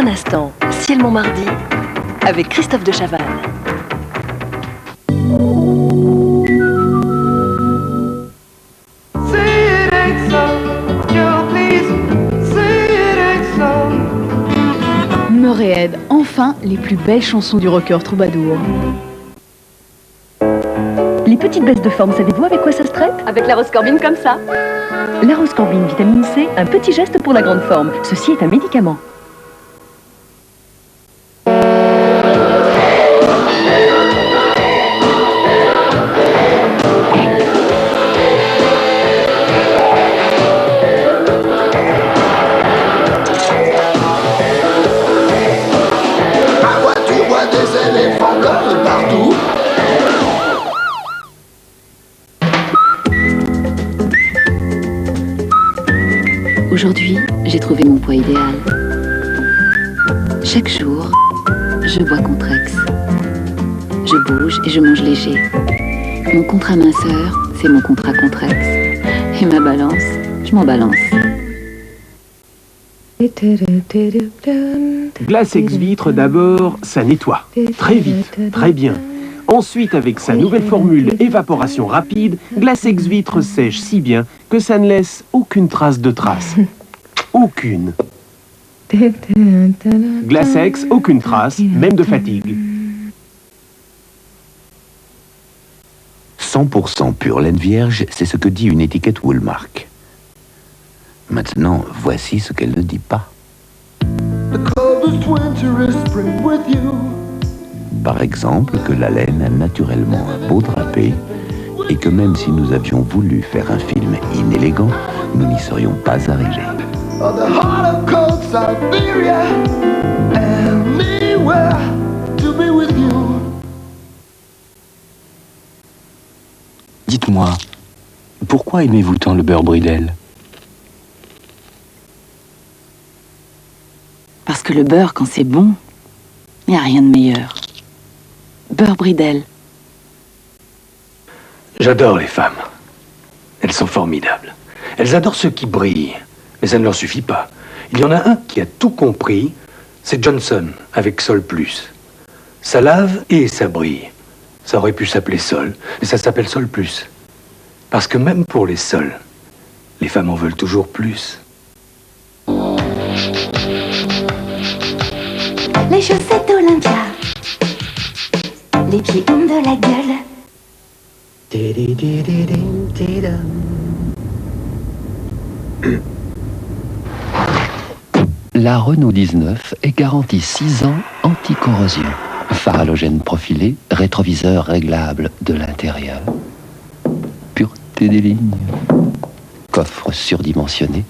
un instant, Ciel Montmardi, avec Christophe de Chavannes. Meuréhed, enfin les plus belles chansons du rocker troubadour. Les petites baisses de forme, savez-vous avec quoi ça se traite? Avec la Roscorbine comme ça. La Roscorbine, vitamine C, un petit geste pour la grande forme. Ceci est un médicament. Parfois tu vois des éléphants blancs partout. Aujourd'hui, j'ai trouvé mon poids idéal. Chaque jour, je bois Contrex. Je bouge et je mange léger. Mon contrat minceur, c'est mon contrat Contrex. Et ma balance, je m'en balance. Glace ex-vitre d'abord, ça nettoie. Très vite, très bien. Ensuite, avec sa nouvelle formule évaporation rapide, Glace ex-vitre sèche si bien que ça ne laisse aucune trace de trace. Aucune. Glace ex, aucune trace, même de fatigue. 100% pure laine vierge, c'est ce que dit une étiquette Woolmark. Maintenant, voici ce qu'elle ne dit pas. Par exemple, que la laine a naturellement un beau drapé et que même si nous avions voulu faire un film inélégant, nous n'y serions pas arrivés. Dites-moi, pourquoi aimez-vous tant le beurre Bridel? Parce que le beurre, quand c'est bon, il n'y a rien de meilleur. Beurre Bridel. J'adore les femmes. Elles sont formidables. Elles adorent ceux qui brillent, mais ça ne leur suffit pas. Il y en a un qui a tout compris, c'est Johnson, avec Sol Plus. Ça lave et ça brille. Ça aurait pu s'appeler Sol, mais ça s'appelle Sol Plus. Parce que même pour les sols, les femmes en veulent toujours plus. Les chaussettes Olympia, les pieds ont de la gueule. La Renault 19 est garantie 6 ans anti-corrosion. Phare halogène profilé, rétroviseur réglable de l'intérieur. Pureté des lignes. Coffre surdimensionné.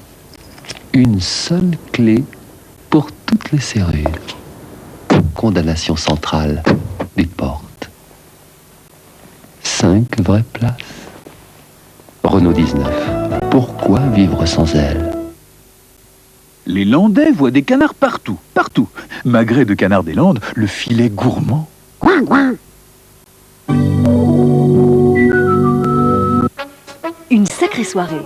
Une seule clé pour toutes les serrures. Condamnation centrale des portes. 5 vraies places. Renault 19. Pourquoi vivre sans elle? Les Landais voient des canards partout, partout. Magret de canard des Landes, le filet gourmand. Ouin, ouin. Une sacrée soirée.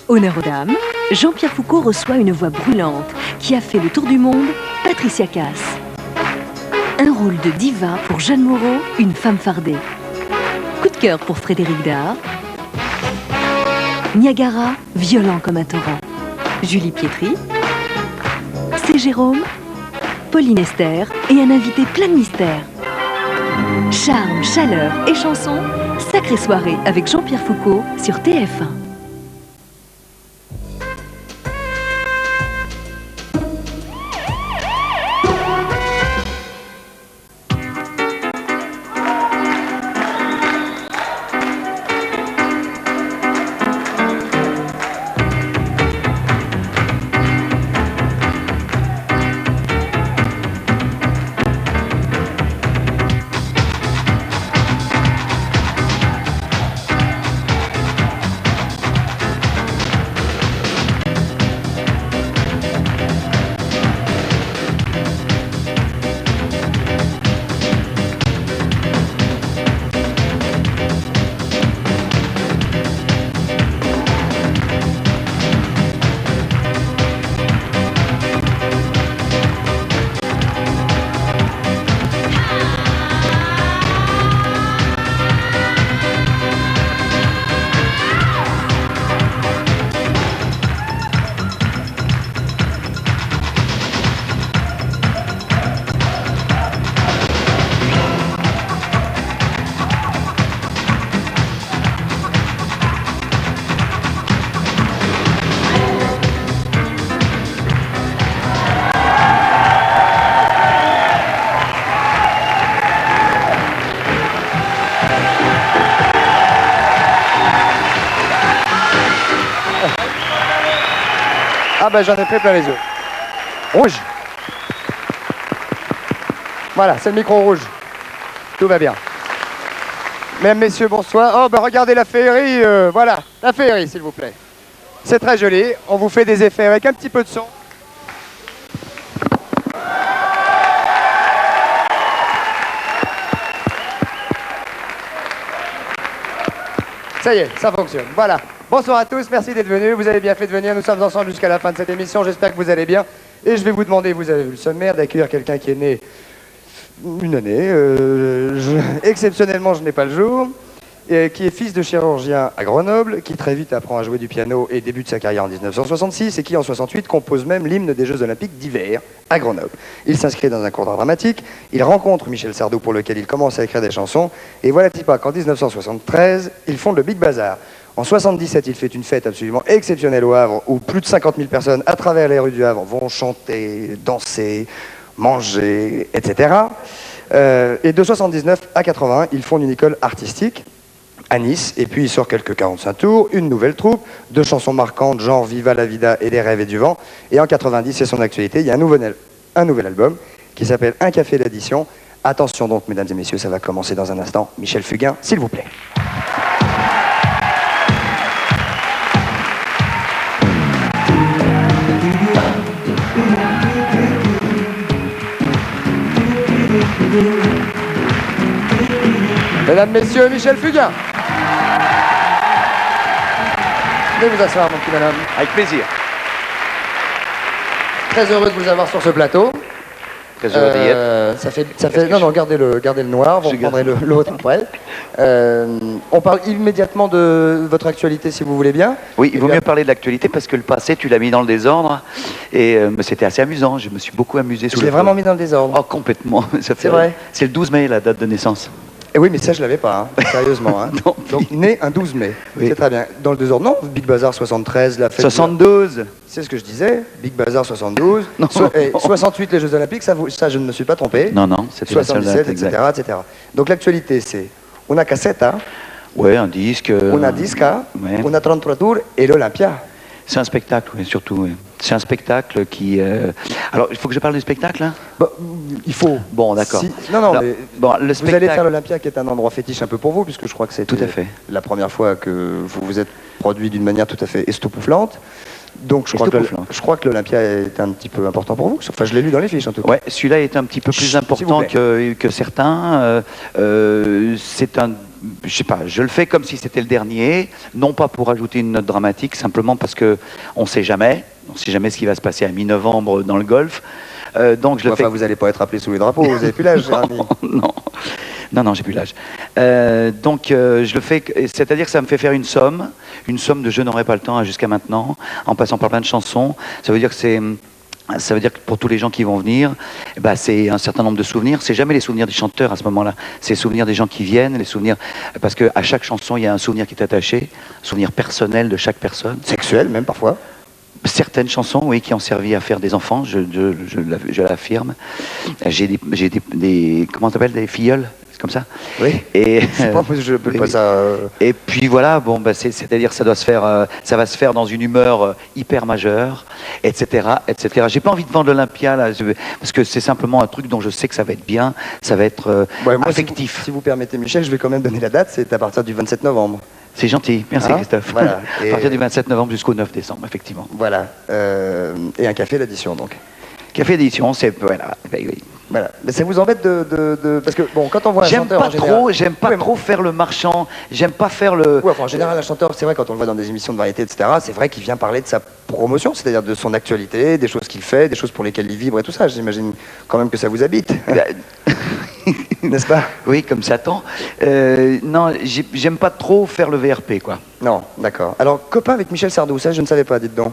Honneur aux dames, Jean-Pierre Foucault reçoit une voix brûlante qui a fait le tour du monde, Patricia Cass. Un rôle de diva pour Jeanne Moreau, une femme fardée. Coup de cœur pour Frédéric Dard. Niagara, violent comme un torrent. Julie Pietri. C'est Jérôme, Pauline Esther et un invité plein de mystères. Charme, chaleur et chansons, sacrée soirée avec Jean-Pierre Foucault sur TF1. Ah ben j'en ai pris plein les yeux. Rouge. Voilà, c'est le micro rouge. Tout va bien. Mesdames, messieurs, bonsoir. Oh ben regardez la féerie, voilà, la féerie s'il vous plaît. C'est très joli, on vous fait des effets avec un petit peu de son. Ça y est, ça fonctionne. Voilà. Bonsoir à tous, merci d'être venus. Vous avez bien fait de venir. Nous sommes ensemble jusqu'à la fin de cette émission. J'espère que vous allez bien. Et je vais vous demander, vous avez vu le sommaire, d'accueillir quelqu'un qui est né une année. Exceptionnellement, je n'ai pas le jour. Qui est fils de chirurgien à Grenoble, qui très vite apprend à jouer du piano et débute sa carrière en 1966, et qui en 68 compose même l'hymne des Jeux Olympiques d'hiver à Grenoble. Il s'inscrit dans un cours d'art dramatique, il rencontre Michel Sardou pour lequel il commence à écrire des chansons, et voilà pas qu'en 1973, il fonde le Big Bazar. En 77, il fait une fête absolument exceptionnelle au Havre, où plus de 50 000 personnes à travers les rues du Havre vont chanter, danser, manger, etc. Et de 79 à 81, il fonde une école artistique à Nice, et puis il sort quelques 45 tours, une nouvelle troupe, 2 chansons marquantes, genre Viva la Vida et Des rêves et du vent, et en 90, c'est son actualité, il y a un nouvel album qui s'appelle Un café d'addition. Attention donc, mesdames et messieurs, ça va commencer dans un instant. Michel Fugain, s'il vous plaît. Mesdames, messieurs, Michel Fugain. Venez vous asseoir, mon petit madame. Avec plaisir. Très heureux de vous avoir sur ce plateau. Très heureux d'y être. Ça fait. Non, gardez le noir, vous prendrez l'autre après. On parle immédiatement de votre actualité, si vous voulez bien. Oui, il vaut mieux parler de l'actualité parce que le passé, tu l'as mis dans le désordre. Et c'était assez amusant. Je me suis beaucoup amusé. Je l'ai vraiment mis dans le désordre. Oh, complètement. C'est vrai. C'est le 12 mai, la date de naissance. Et oui, mais ça, je l'avais pas, hein, sérieusement. Hein. Donc, né un 12 mai. Oui. C'est très bien. Dans le désordre, non, Big Bazar 73, la fête. 72. C'est ce que je disais. Big Bazar 72. 68, les Jeux Olympiques, ça, je ne me suis pas trompé. Non, c'était 77, etc. Donc, l'actualité, c'est. On a cassette, hein. Ouais, un disque. On a disque, hein. Ouais. On a 33 tours et l'Olympia. C'est un spectacle, oui, surtout. Oui. C'est un spectacle qui... Alors, il faut que je parle du spectacle, hein il faut. Bon, d'accord. Si... Non, alors, mais bon, le vous allez faire l'Olympia, qui est un endroit fétiche un peu pour vous, puisque je crois que c'est tout à fait la première fois que vous vous êtes produit d'une manière tout à fait estopouflante. Donc, je crois que l'Olympia est un petit peu important pour vous. Enfin, je l'ai lu dans les fiches, en tout cas. Ouais, celui-là est un petit peu plus important que certains. C'est un... Je sais pas, je le fais comme si c'était le dernier, non pas pour ajouter une note dramatique, simplement parce que on sait jamais ce qui va se passer à mi-novembre dans le Golfe. Donc je le fais. Vous n'allez pas être appelé sous les drapeaux, vous n'avez plus l'âge, Jérémy. Non, j'ai plus l'âge. Donc je le fais, c'est-à-dire que ça me fait faire une somme de Je n'aurai pas le temps jusqu'à maintenant, en passant par plein de chansons. Ça veut dire que pour tous les gens qui vont venir, c'est un certain nombre de souvenirs. C'est jamais les souvenirs des chanteurs à ce moment-là. C'est les souvenirs des gens qui viennent, les souvenirs... Parce qu'à chaque chanson, il y a un souvenir qui est attaché, un souvenir personnel de chaque personne. Sexuel, même parfois. Certaines chansons, oui, qui ont servi à faire des enfants, je l'affirme. J'ai des... Comment t'appelles, des filleuls? Comme ça. Oui. Et je peux pas ça. Et puis voilà, bon, c'est-à-dire ça va se faire dans une humeur hyper majeure, etc., etc. J'ai pas envie de vendre l'Olympia là, parce que c'est simplement un truc dont je sais que ça va être bien, ça va être affectif. Si vous permettez, Michel, je vais quand même donner la date. C'est à partir du 27 novembre. C'est gentil, merci Christophe. Voilà. À partir du 27 novembre jusqu'au 9 décembre, effectivement. Voilà. Et un café d'addition donc. Café d'édition, c'est voilà. Voilà. Mais ça vous embête parce que bon, quand on voit un chanteur, j'aime pas trop faire le marchand. J'aime pas faire le. Ouais, en général, un chanteur, c'est vrai, quand on le voit dans des émissions de variété, etc. C'est vrai qu'il vient parler de sa promotion, c'est-à-dire de son actualité, des choses qu'il fait, des choses pour lesquelles il vibre et tout ça. J'imagine quand même que ça vous habite, n'est-ce pas? Oui, comme Satan. Non, j'aime pas trop faire le VRP, quoi. Non, d'accord. Alors, copain avec Michel Sardou, ça, je ne savais pas. Dites donc.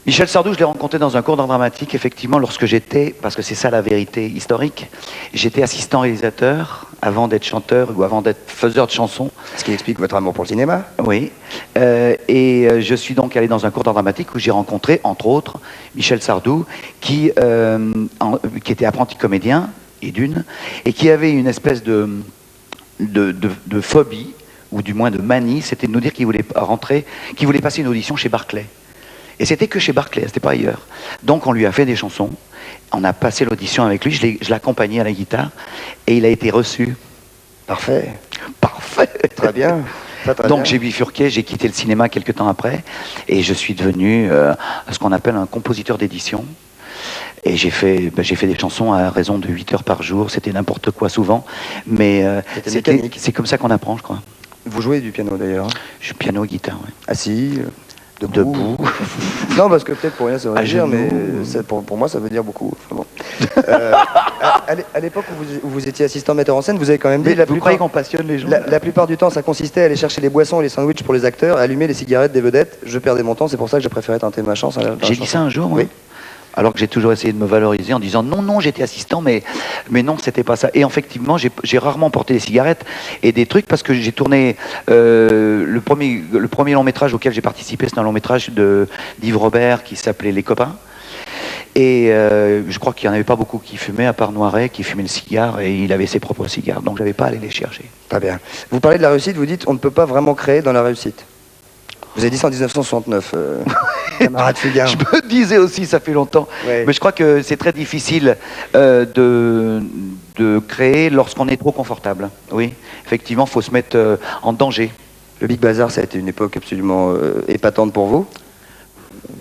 Michel Sardou, je l'ai rencontré dans un cours d'art dramatique, effectivement, lorsque j'étais, parce que c'est ça la vérité historique, j'étais assistant réalisateur avant d'être chanteur ou avant d'être faiseur de chansons. Ce qui explique votre amour pour le cinéma. Oui. Et je suis donc allé dans un cours d'art dramatique où j'ai rencontré, entre autres, Michel Sardou, qui était apprenti comédien, et qui avait une espèce de phobie, ou du moins de manie, c'était de nous dire qu'il voulait passer une audition chez Barclay. Et c'était que chez Barclay, c'était pas ailleurs. Donc on lui a fait des chansons, on a passé l'audition avec lui, je l'ai accompagné à la guitare, et il a été reçu. Parfait. Parfait. Très bien. Donc j'ai bifurqué, j'ai quitté le cinéma quelques temps après, et je suis devenu ce qu'on appelle un compositeur d'édition. Et j'ai fait des chansons à raison de 8 heures par jour, c'était n'importe quoi souvent, mais c'est comme ça qu'on apprend, je crois. Vous jouez du piano d'ailleurs? Je joue piano, guitare, oui. Assis, debout. Non, parce que peut-être pour rien ça veut dire, mais pour moi ça veut dire beaucoup. Enfin, bon. À l'époque où vous étiez assistant metteur en scène, vous avez quand même dit... Vous croyez qu'on passionne les gens? La plupart du temps, ça consistait à aller chercher les boissons et les sandwichs pour les acteurs, allumer les cigarettes des vedettes. Je perdais mon temps, c'est pour ça que j'ai préféré tenter ma chance. J'ai dit ça un jour, oui. Alors que j'ai toujours essayé de me valoriser en disant non, j'étais assistant, mais non, c'était pas ça. Et effectivement, j'ai rarement porté des cigarettes et des trucs parce que j'ai tourné le premier long métrage auquel j'ai participé, c'est un long métrage d'Yves Robert qui s'appelait Les Copains. Et je crois qu'il n'y en avait pas beaucoup qui fumaient, à part Noiret, qui fumait le cigare, et il avait ses propres cigares, donc je n'avais pas à aller les chercher. Très bien. Vous parlez de la réussite, vous dites on ne peut pas vraiment créer dans la réussite. Vous avez dit ça en 1969, camarade Fugain. Je me disais aussi, ça fait longtemps. Ouais. Mais je crois que c'est très difficile de créer lorsqu'on est trop confortable. Oui, effectivement, il faut se mettre en danger. Le Big Bazar, ça a été une époque absolument épatante pour vous?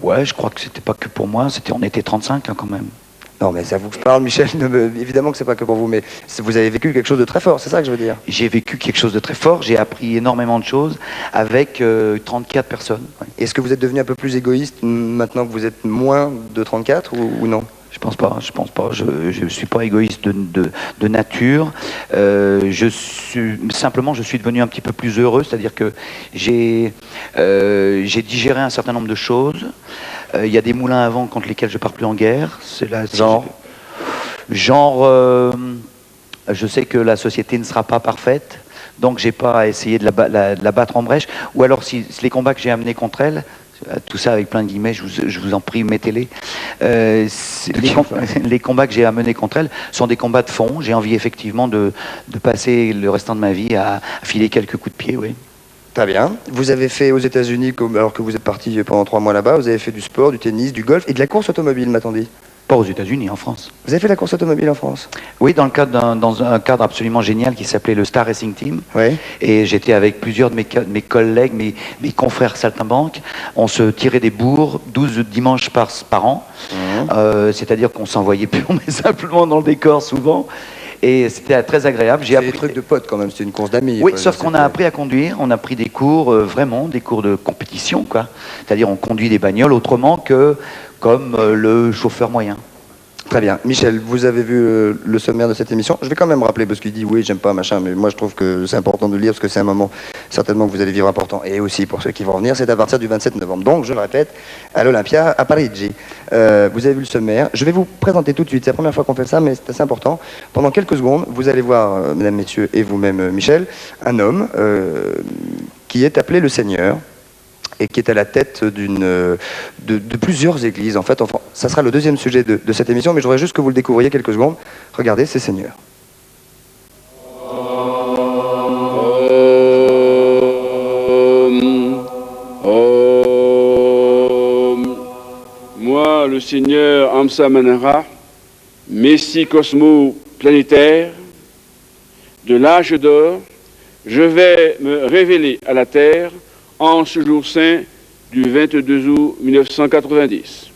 Ouais, je crois que c'était pas que pour moi, on était 35 hein, quand même. Non, mais ça vous parle, Michel. Évidemment que c'est pas que pour vous, mais vous avez vécu quelque chose de très fort, c'est ça que je veux dire. J'ai vécu quelque chose de très fort, j'ai appris énormément de choses avec 34 personnes. Ouais. Est-ce que vous êtes devenu un peu plus égoïste maintenant que vous êtes moins de 34 ou non? Je pense pas. Je suis pas égoïste de nature. Simplement, je suis devenu un petit peu plus heureux, c'est-à-dire que j'ai digéré un certain nombre de choses. Il y a des moulins à vent contre lesquels je pars plus en guerre. C'est là, je sais que la société ne sera pas parfaite, donc j'ai pas à essayer de la battre en brèche. Ou alors, si les combats que j'ai amenés contre elle, tout ça avec plein de guillemets, je vous en prie, mettez-les. Les combats que j'ai à mener contre elle sont des combats de fond. J'ai envie effectivement de passer le restant de ma vie à filer quelques coups de pied, oui. Très bien. Vous avez fait aux États-Unis, alors que vous êtes parti pendant 3 mois là-bas, vous avez fait du sport, du tennis, du golf et de la course automobile, m'a-t-on dit? Pas aux États-Unis, en France. Vous avez fait la course automobile en France? Oui, dans un cadre absolument génial qui s'appelait le Star Racing Team. Oui. Et j'étais avec plusieurs de mes collègues, mes confrères saltimbanques. On se tirait des bourres 12 dimanches par an. C'est-à-dire qu'on s'envoyait purement mais simplement dans le décor souvent. Et c'était très agréable. J'ai appris des trucs de potes quand même, c'était une course d'amis. Oui, sauf qu'on a appris à conduire, on a pris des cours, vraiment, des cours de compétition, quoi. C'est-à-dire on conduit des bagnoles autrement que comme le chauffeur moyen. Très bien. Michel, vous avez vu le sommaire de cette émission. Je vais quand même rappeler, parce qu'il dit oui, j'aime pas, machin, mais moi je trouve que c'est important de le lire, parce que c'est un moment certainement que vous allez vivre important. Et aussi pour ceux qui vont venir, c'est à partir du 27 novembre. Donc, je le répète, à l'Olympia, à Parigi. Vous avez vu le sommaire. Je vais vous présenter tout de suite. C'est la première fois qu'on fait ça, mais c'est assez important. Pendant quelques secondes, vous allez voir, mesdames, messieurs, et vous-même, Michel, un homme qui est appelé le Seigneur, et qui est à la tête de plusieurs églises. En fait, enfin, ça sera le deuxième sujet de cette émission, mais je voudrais juste que vous le découvriez quelques secondes. Regardez, c'est Seigneur. Moi, le Seigneur Amsa Manara, Messie Cosmo planétaire, de l'âge d'or, je vais me révéler à la Terre en ce jour saint du 22 août 1990.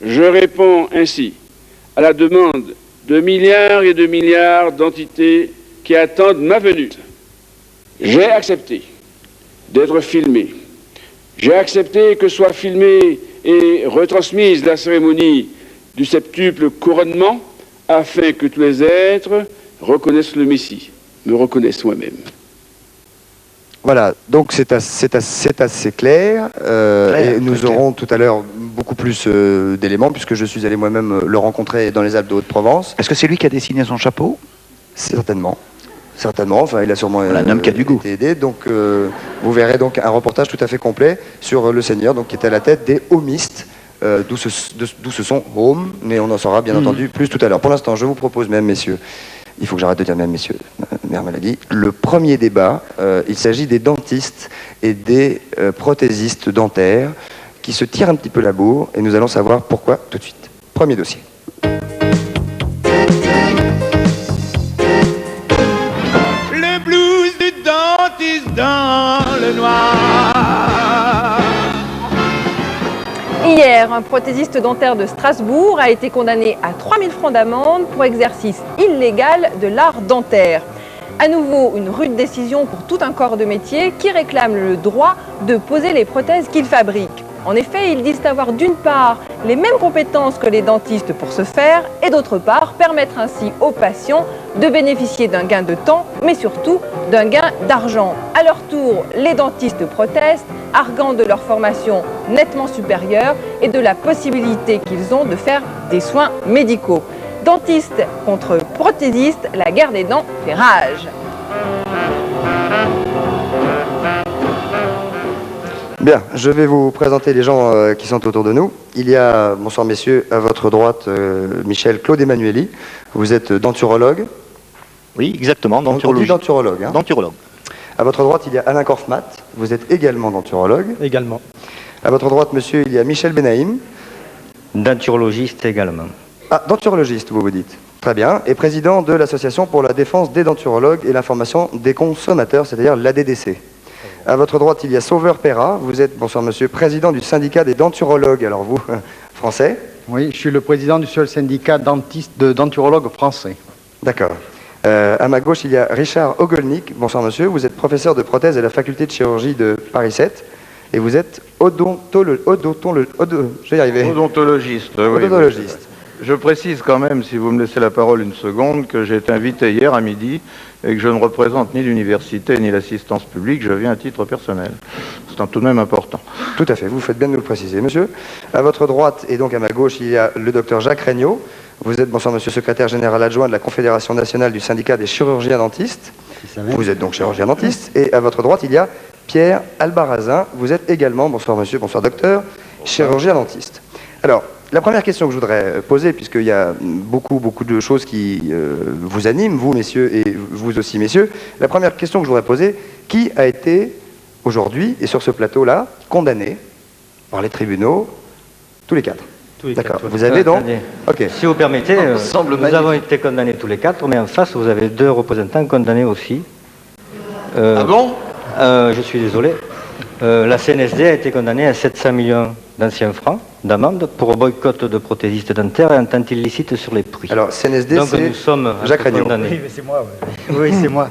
Je réponds ainsi à la demande de milliards et de milliards d'entités qui attendent ma venue. J'ai accepté d'être filmé. J'ai accepté que soit filmée et retransmise la cérémonie du septuple couronnement afin que tous les êtres reconnaissent le Messie, me reconnaissent moi-même. Voilà, donc c'est assez clair. Et nous aurons tout à l'heure beaucoup plus d'éléments, puisque je suis allé moi-même le rencontrer dans les Alpes de Haute-Provence. Est-ce que c'est lui qui a dessiné son chapeau? Certainement. Certainement, enfin il a sûrement un homme qui a du goût. Été aidé, donc vous verrez donc un reportage tout à fait complet sur le Seigneur, donc qui est à la tête des homistes, d'où ce son home, mais on en saura bien entendu plus tout à l'heure. Pour l'instant, je vous propose, mesdames, messieurs, il faut que j'arrête de dire mesdames, messieurs, mère maladie, le premier débat, il s'agit des dentistes et des prothésistes dentaires qui se tire un petit peu la bourre et nous allons savoir pourquoi tout de suite. Premier dossier. Le blues du dentiste dans le noir. Hier, un prothésiste dentaire de Strasbourg a été condamné à 3 000 francs d'amende pour exercice illégal de l'art dentaire. À nouveau, une rude décision pour tout un corps de métier qui réclame le droit de poser les prothèses qu'il fabrique. En effet, ils disent avoir d'une part les mêmes compétences que les dentistes pour ce faire et d'autre part permettre ainsi aux patients de bénéficier d'un gain de temps, mais surtout d'un gain d'argent. À leur tour, les dentistes protestent, arguant de leur formation nettement supérieure et de la possibilité qu'ils ont de faire des soins médicaux. Dentistes contre prothésistes, la guerre des dents fait rage. Bien, je vais vous présenter les gens qui sont autour de nous. Il y a, bonsoir messieurs, à votre droite, Michel Claude Emmanueli. Vous êtes denturologue. Oui, exactement, denturologue. On dit denturologue. Hein. Denturologue. À votre droite, il y a Alain Korfmat. Vous êtes également denturologue. Également. À votre droite, monsieur, il y a Michel Benaïm. Denturologiste également. Ah, denturologiste, vous dites. Très bien. Et président de l'Association pour la défense des denturologues et l'information des consommateurs, c'est-à-dire l'ADDC. À votre droite, il y a Sauveur Perra. Vous êtes, bonsoir monsieur, président du syndicat des denturologues. Alors vous, français? Oui, je suis le président du seul syndicat de denturologues français. D'accord. À ma gauche, il y a Richard Ogolnik. Bonsoir monsieur, vous êtes professeur de prothèse à la faculté de chirurgie de Paris 7 et vous êtes je vais y arriver. Odontologiste. Oui, odontologiste. Je précise quand même, si vous me laissez la parole une seconde, que j'ai été invité hier à midi et que je ne représente ni l'université ni l'assistance publique, je viens à titre personnel. C'est tout de même important. Tout à fait, vous faites bien de nous le préciser, monsieur. À votre droite et donc à ma gauche, il y a le docteur Jacques Regnault. Vous êtes, bonsoir monsieur, secrétaire général adjoint de la Confédération nationale du syndicat des chirurgiens dentistes. Vous êtes donc chirurgien dentiste. Et à votre droite, il y a Pierre Albarazin. Vous êtes également, bonsoir monsieur, bonsoir docteur, chirurgien dentiste. Alors, la première question que je voudrais poser, puisqu'il y a beaucoup de choses qui vous animent, vous messieurs, et vous aussi messieurs, la première question que je voudrais poser, qui a été aujourd'hui, et sur ce plateau-là, condamné par les tribunaux, tous les quatre? D'accord. Vous avez donc... Okay. Si vous permettez, nous avons été condamnés tous les quatre, mais en face, vous avez deux représentants condamnés aussi. Ah bon? Je suis désolé. La CNSD a été condamnée à 700 millions d'anciens francs d'amende pour boycott de prothésistes dentaires et entente illicite sur les prix. Alors, CNSD, donc nous sommes Jacques Regnault. condamnés. Oui, c'est moi. Oui, c'est moi.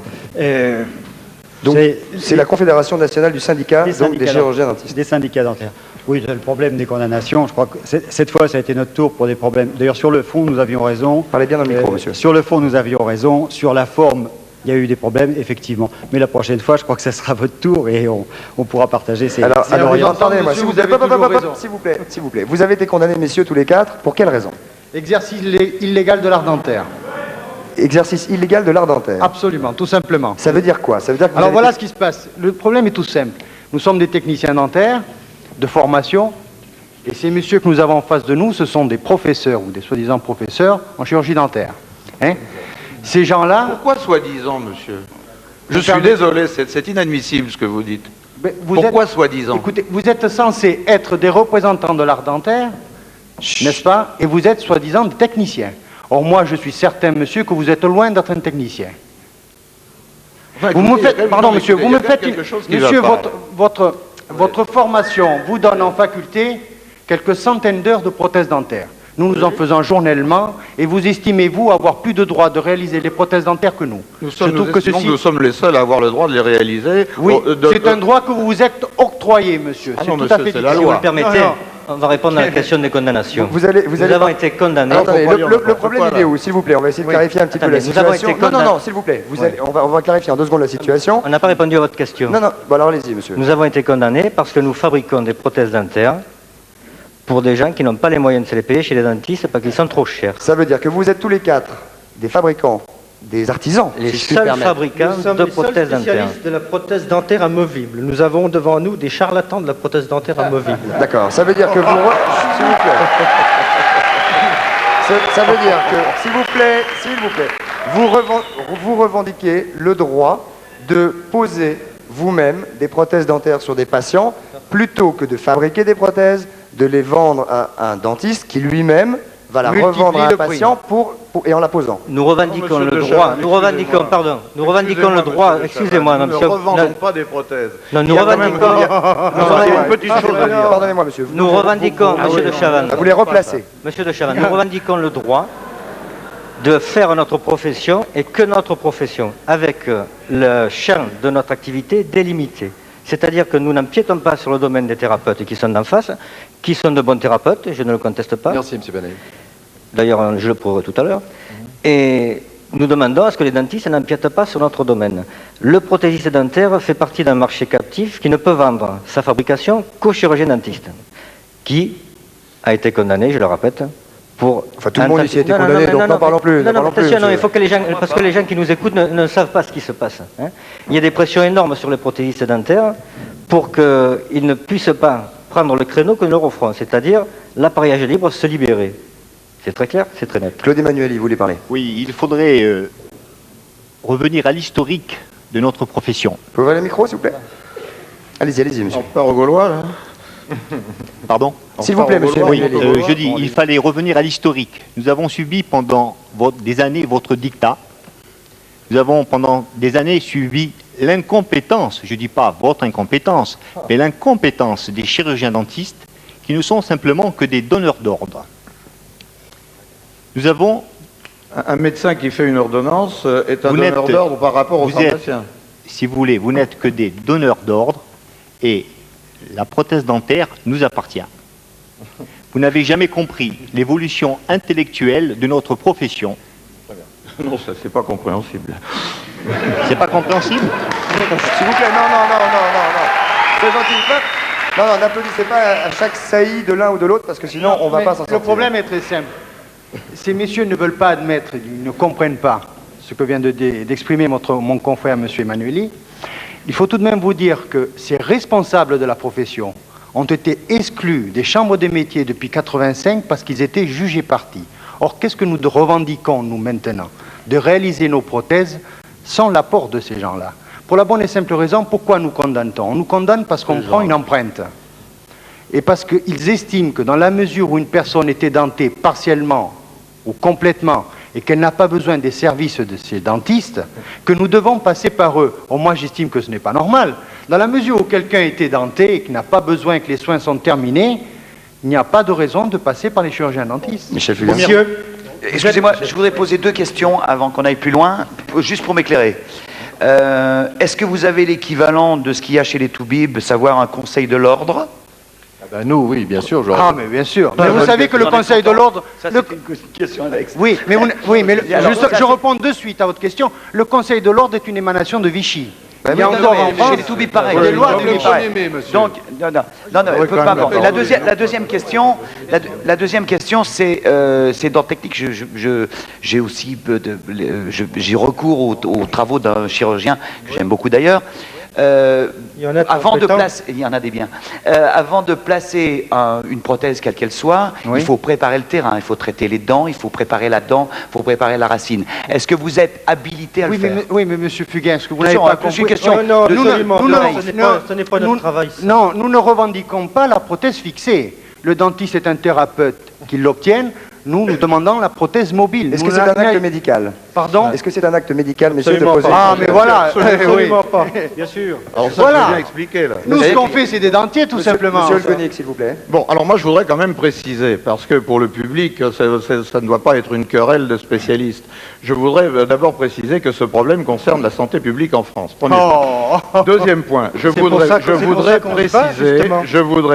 Donc, c'est la Confédération nationale du syndicat des chirurgiens dentistes. Des syndicats dentaires. Oui, le problème des condamnations, je crois que cette fois, ça a été notre tour pour des problèmes. D'ailleurs, sur le fond, nous avions raison. Parlez bien dans le micro, monsieur. Sur le fond, nous avions raison. Sur la forme, il y a eu des problèmes, effectivement. Mais la prochaine fois, je crois que ce sera votre tour et on pourra partager ces... Alors vous entendez, moi, s'il vous plaît. Vous avez été condamnés, messieurs, tous les quatre. Pour quelle raison? Exercice illégal de l'art dentaire. Exercice illégal de l'art dentaire. Absolument, tout simplement. Ça veut dire quoi? Ça veut dire que alors voilà ce qui se passe. Le problème est tout simple. Nous sommes des techniciens dentaires de formation et ces messieurs que nous avons en face de nous, ce sont des professeurs ou des soi-disant professeurs en chirurgie dentaire. Hein? Ces gens-là... Pourquoi soi-disant, monsieur? Je suis désolé, c'est inadmissible ce que vous dites. Pourquoi soi-disant? Écoutez, vous êtes censés être des représentants de l'art dentaire, n'est-ce pas? Et vous êtes soi-disant des techniciens. Or moi, je suis certain, monsieur, que vous êtes loin d'être un technicien. Enfin, vous me faites... Pardon, monsieur, vous me faites... Monsieur, votre formation vous donne en faculté quelques centaines d'heures de prothèses dentaires. Nous nous en faisons journellement et vous estimez, vous, avoir plus de droit de réaliser les prothèses dentaires que nous. Nous sommes les seuls à avoir le droit de les réaliser. Oui, c'est un droit que vous vous êtes octroyé, monsieur. C'est tout à fait la loi. Si vous le permettez, on va répondre à la question des condamnations. Nous avons été condamnés. Attendez, le problème, il est où, s'il vous plaît? On va essayer de clarifier un petit peu la situation. Non, s'il vous plaît. On va clarifier en 2 secondes la situation. On n'a pas répondu à votre question. Non, bon, alors allez-y, monsieur. Nous avons été condamnés parce que nous fabriquons des prothèses dentaires pour des gens qui n'ont pas les moyens de se les payer chez les dentistes parce qu'ils sont trop chers. Ça veut dire que vous êtes tous les quatre des fabricants, des artisans, les seuls fabricants de prothèses dentaires. Spécialistes de la prothèse dentaire amovible. Nous avons devant nous des charlatans de la prothèse dentaire amovible. D'accord, ça veut dire que vous... S'il vous plaît. Ça veut dire que, s'il vous plaît, vous revendiquez le droit de poser vous-même des prothèses dentaires sur des patients, plutôt que de fabriquer des prothèses, de les vendre à un dentiste qui lui-même va la revendre à un patient et en la posant. Nous revendiquons le droit, nous revendiquons le droit, excusez-moi. Nous ne revendons pas des prothèses. Non, nous revendiquons... une petite chose à dire. Pardonnez-moi, monsieur. Nous revendiquons, monsieur de Chavannes. Vous les replacez. Monsieur de Chavannes, nous revendiquons le droit de faire notre profession et que notre profession, avec le champ de notre activité délimité. C'est-à-dire que nous n'empiétons pas sur le domaine des thérapeutes qui sont d'en face, qui sont de bons thérapeutes, je ne le conteste pas. Merci, M. Benet. D'ailleurs, je le prouverai tout à l'heure. Et nous demandons à ce que les dentistes n'empiètent pas sur notre domaine. Le prothésiste dentaire fait partie d'un marché captif qui ne peut vendre sa fabrication qu'au chirurgien dentiste, qui a été condamné, je le répète, pour... Enfin, tout le monde ici a été condamné, donc n'en parlons plus. Non, il faut que les gens, parce que les gens qui nous écoutent ne savent pas ce qui se passe. Hein. Il y a des pressions énormes sur les prothésistes dentaires pour qu'ils ne puissent pas prendre le créneau que nous leur offrons, c'est-à-dire l'appareillage libre, se libérer. C'est très clair, c'est très net. Claude Emmanuel, vous voulez parler? Oui, il faudrait revenir à l'historique de notre profession. Vous pouvez ouvrir le micro, s'il vous plaît? Allez-y, monsieur. On part au Gaulois, là. Pardon? S'il vous plaît, monsieur. Oui, je dis, il fallait revenir à l'historique. Nous avons subi pendant des années votre dictat. Nous avons pendant des années subi l'incompétence, je ne dis pas votre incompétence, mais l'incompétence des chirurgiens dentistes qui ne sont simplement que des donneurs d'ordre. Nous avons... Un médecin qui fait une ordonnance est un donneur d'ordre par rapport aux pharmaciens. Si vous voulez, vous n'êtes que des donneurs d'ordre et la prothèse dentaire nous appartient. Vous n'avez jamais compris l'évolution intellectuelle de notre profession. Non, ça, c'est pas compréhensible. C'est pas compréhensible? S'il vous plaît, non. C'est gentil. Non, n'applaudissez pas à chaque saillie de l'un ou de l'autre, parce que sinon, on va pas s'en sortir. Le problème est très simple. Ces messieurs ne veulent pas admettre, ils ne comprennent pas ce que vient d'exprimer mon confrère, M. Emmanueli. Il faut tout de même vous dire que ces responsables de la profession ont été exclus des chambres des métiers depuis 1985 parce qu'ils étaient jugés partis. Or, qu'est-ce que nous revendiquons, nous, maintenant? De réaliser nos prothèses sans l'apport de ces gens-là. Pour la bonne et simple raison, pourquoi nous condamne-t-on? On nous condamne parce qu'on prend une empreinte. Et parce qu'ils estiment que dans la mesure où une personne est édentée partiellement ou complètement et qu'elle n'a pas besoin des services de ces dentistes, que nous devons passer par eux. Or, moi, j'estime que ce n'est pas normal. Dans la mesure où quelqu'un est édenté et qu'il n'a pas besoin que les soins sont terminés, il n'y a pas de raison de passer par les chirurgiens dentistes. Michel Fugain. Monsieur, excusez-moi, je voudrais poser deux questions avant qu'on aille plus loin, juste pour m'éclairer. Est-ce que vous avez l'équivalent de ce qu'il y a chez les Toubib, savoir un conseil de l'ordre? Nous, oui, bien sûr. Ah, mais bien sûr. Mais vous savez que le conseil de l'ordre... Ça, c'est une question Alex. Oui, mais, je réponds de suite à votre question. Le conseil de l'ordre est une émanation de Vichy. Il y a encore en France, chez les Toubib, pareil. des lois de Vichy. Donc, la deuxième question, c'est d'ordre technique. J'ai aussi j'ai recours aux travaux d'un chirurgien que j'aime beaucoup d'ailleurs. Avant de placer une prothèse quelle qu'elle soit, il faut préparer le terrain, il faut traiter les dents, il faut préparer la dent, il faut préparer la racine. Est-ce que vous êtes habilité à le faire? Oui, mais monsieur Fugain, est-ce que vous n'avez pas compris? Non, ce n'est pas notre travail. Non, nous ne revendiquons pas la prothèse fixée. Le dentiste est un thérapeute qui l'obtienne. Nous demandons la prothèse mobile. Est-ce que c'est un acte médical? Pardon? Est-ce que c'est un acte médical, monsieur, de poser? Ah, mais voilà. Absolument pas, bien sûr. Alors ça, voilà. je bien expliqué, là. Nous, ce qu'on fait, c'est des dentiers, tout simplement. Monsieur Le Conic, s'il vous plaît. Bon, alors moi, je voudrais quand même préciser, parce que pour le public, ça ne doit pas être une querelle de spécialistes. Je voudrais d'abord préciser que ce problème concerne la santé publique en France. Premier point. Deuxième point, je voudrais préciser...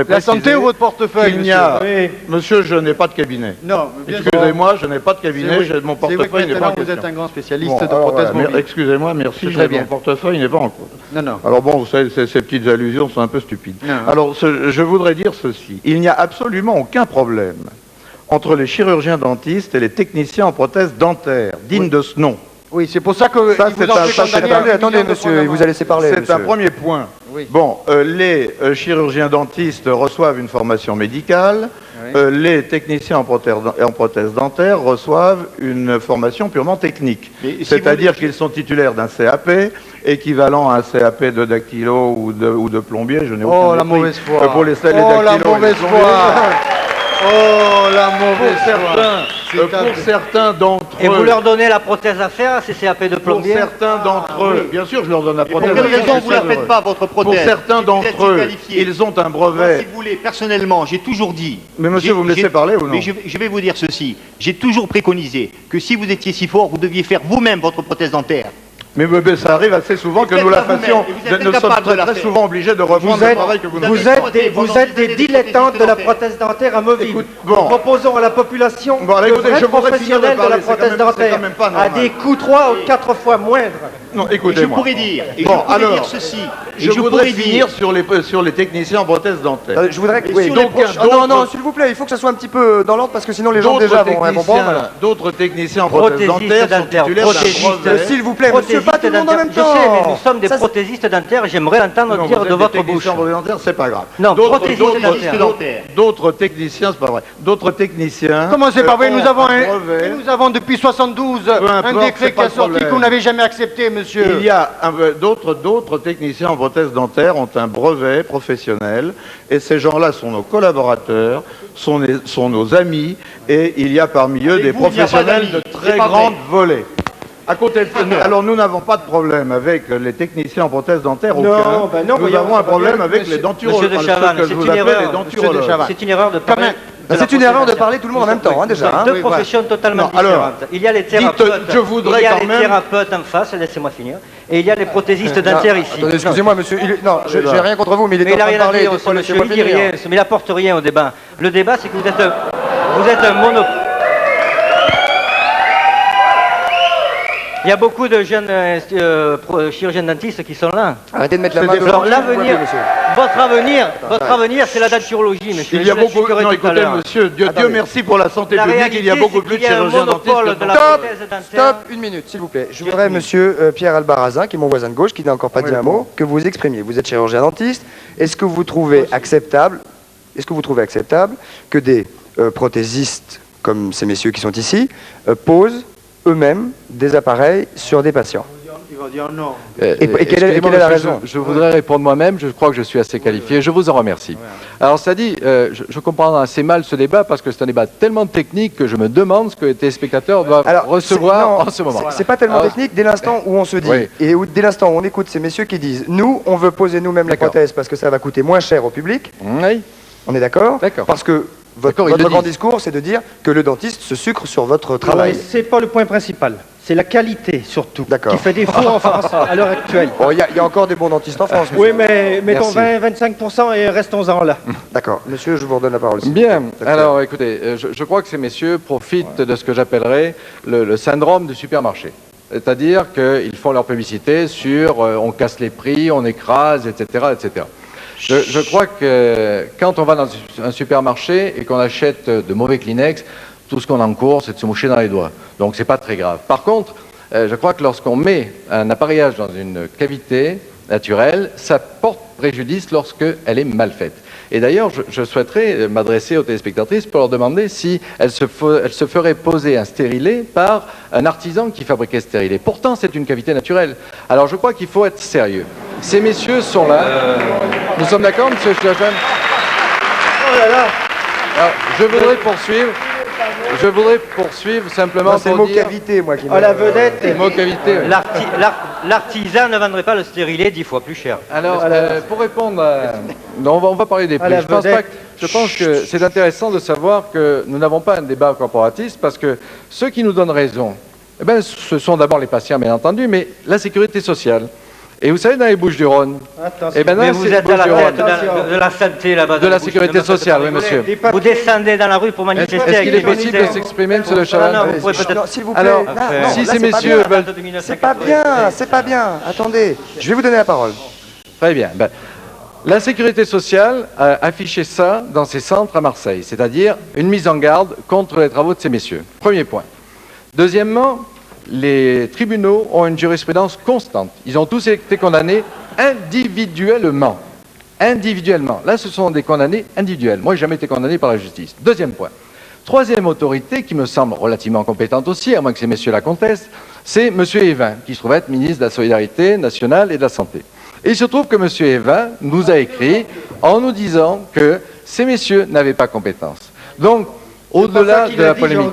La santé ou votre portefeuille, monsieur? Monsieur, je n'ai pas de cabinet. Non, excusez-moi, je n'ai pas de cabinet, mon portefeuille n'est pas en question. Vous êtes un grand spécialiste de prothèses mobiles. Excusez-moi, merci, mon portefeuille n'est pas en cause. Non. Alors bon, vous savez, ces petites allusions sont un peu stupides. Alors, je voudrais dire ceci. Il n'y a absolument aucun problème entre les chirurgiens dentistes et les techniciens en prothèses dentaires, dignes de ce nom. Oui, c'est pour ça que... Attendez, monsieur, il vous a laissé parler. C'est un premier point. Oui. Bon, les chirurgiens dentistes reçoivent une formation médicale. les techniciens en prothèse dentaire reçoivent une formation purement technique. C'est-à-dire qu'ils sont titulaires d'un CAP, équivalent à un CAP de dactylo ou de plombier. Je n'ai aucun la mépris mauvaise foi. pour les Oh, la mauvaise foi. Oh, la mauvaise Pour certains d'entre eux... Et vous leur donnez la prothèse à faire, ces CAP de plombier? Pour certains d'entre eux, bien sûr, je leur donne la prothèse. Pour quelle raison vous ne la faites pas, votre prothèse? Pour certains d'entre eux, ils ont un brevet. Moi, si vous voulez, personnellement, j'ai toujours dit... Mais monsieur, vous me laissez parler ou non? Mais je vais vous dire ceci. J'ai toujours préconisé que si vous étiez si fort, vous deviez faire vous-même votre prothèse dentaire. Mais ça arrive assez souvent que nous la fassions. Nous sommes très souvent obligés de reprendre le travail que vous Vous êtes des dilettantes de la prothèse dentaire amovible. Nous proposons à la population de vrais professionnels de la prothèse dentaire à des coûts 3 ou 4 fois moindres. Non, écoutez-moi. Je pourrais dire, ceci. Je voudrais finir sur les techniciens en prothèse dentaire. Je voudrais que... Oui, non, s'il vous plaît, il faut que ça soit un petit peu dans l'ordre parce que sinon les gens déjà vont comprendre. D'autres techniciens en prothèse dentaire sont titulaires d'un brevet. S'il vous plaît, monsieur, pas tout le monde en même temps. Je sais, mais nous sommes des prothésistes dentaires, j'aimerais entendre dire de votre bouche. C'est pas grave. Non, prothésistes dentaires. D'autres techniciens, c'est pas vrai. D'autres techniciens... Comment c'est pas vrai? Nous avons depuis 72 un décret qui a sorti qu'on n'avait jamais accepté, monsieur. Il y a d'autres techniciens en prothèse dentaire ont un brevet professionnel et ces gens-là sont nos collaborateurs, sont nos amis et il y a parmi eux des professionnels de très grande volée. À côté alors nous n'avons pas de problème avec les techniciens en prothèse dentaire, aucun. Nous avons un problème avec les denturologues, ce que je vous appelle les denturologues. C'est une erreur de parler. C'est une erreur de parler tout le monde en même temps, déjà. Deux professions totalement différentes. Il y a les thérapeutes. Il y a les thérapeutes en face, laissez-moi finir. Et il y a les prothésistes dentaires ici. Attendez, excusez-moi, monsieur. Non, j'ai rien contre vous, mais il est en il train n'a de rien à parler. dire, ce monsieur. Il dit rien, mais il n'apporte rien au débat. Le débat, c'est que vous êtes un monopole. Il y a beaucoup de jeunes chirurgiens dentistes qui sont là. Arrêtez de mettre la main devant. L'avenir, votre avenir, c'est la denturologie, monsieur. Il y a beaucoup. Non, écoutez, monsieur, Dieu merci pour la santé publique. Il y a beaucoup plus de chirurgiens dentistes. Stop, une minute, s'il vous plaît. Je voudrais, monsieur Pierre Albarazin, qui est mon voisin de gauche, qui n'a encore pas dit un mot, que vous exprimiez. Vous êtes chirurgien dentiste. Est-ce que vous trouvez acceptable que des prothésistes comme ces messieurs qui sont ici posent eux-mêmes des appareils sur des patients? Il va dire non. Et quelle est la raison? Je voudrais répondre moi-même, je crois que je suis assez qualifié, je vous en remercie. Alors ça dit, je comprends assez mal ce débat parce que c'est un débat tellement technique que je me demande ce que les téléspectateurs doivent recevoir en ce moment. C'est pas tellement technique dès l'instant où on se dit, et dès l'instant où on écoute ces messieurs qui disent, nous, on veut poser nous-mêmes les prothèses parce que ça va coûter moins cher au public. Oui. On est d'accord? D'accord. Parce que votre grand discours, c'est de dire que le dentiste se sucre sur votre travail. C'est pas le point principal. C'est la qualité, surtout, qui fait défaut en France à l'heure actuelle. Bon, il y a encore des bons dentistes en France. Oui, mais mettons 20-25% et restons-en là. D'accord. Monsieur, je vous redonne la parole. Bien. Alors, écoutez, je crois que ces messieurs profitent de ce que j'appellerais le syndrome du supermarché. C'est-à-dire qu'ils font leur publicité sur on casse les prix, on écrase, etc., etc. Je crois que quand on va dans un supermarché et qu'on achète de mauvais Kleenex, tout ce qu'on encourt, c'est de se moucher dans les doigts. Donc, c'est pas très grave. Par contre, je crois que lorsqu'on met un appareillage dans une cavité naturelle, ça porte préjudice lorsqu'elle est mal faite. Et d'ailleurs, je souhaiterais m'adresser aux téléspectatrices pour leur demander si elles se feraient poser un stérilet par un artisan qui fabriquait ce stérilet. Pourtant, c'est une cavité naturelle. Alors, je crois qu'il faut être sérieux. Ces messieurs sont là. Nous sommes d'accord, monsieur Schlagen? Oh là là. Alors, je voudrais poursuivre simplement c'est le mot cavité, moi, qui me... la vedette. Le mot cavité, oui. L'artisan ne vendrait pas le stérilet 10 fois plus cher. Alors, pour répondre à... Non, on va parler des prix. Je pense que c'est intéressant de savoir que nous n'avons pas un débat corporatiste parce que ceux qui nous donnent raison, ce sont d'abord les patients, bien entendu, mais la sécurité sociale. Et vous savez, dans les Bouches-du-Rhône, mais vous êtes à la tête de la santé là-bas. De la sécurité sociale, oui, monsieur. Vous descendez dans la rue pour manifester. Est-ce qu'il est possible de s'exprimer, monsieur Le Chavannes? Non, vous pouvez peut-être... S'il vous plaît. Alors, si ces messieurs veulent... C'est pas bien. Attendez, je vais vous donner la parole. Très bien. La sécurité sociale a affiché ça dans ses centres à Marseille, c'est-à-dire une mise en garde contre les travaux de ces messieurs. Premier point. Deuxièmement, les tribunaux ont une jurisprudence constante. Ils ont tous été condamnés individuellement. individuellement. Là, ce sont des condamnés individuels. Moi, je n'ai jamais été condamné par la justice. Deuxième point. Troisième autorité, qui me semble relativement compétente aussi, à moins que ces messieurs la contestent, c'est M. Evin, qui se trouve être ministre de la Solidarité nationale et de la Santé. Et il se trouve que M. Evin nous a écrit en nous disant que ces messieurs n'avaient pas compétence. Donc, au-delà de la polémique,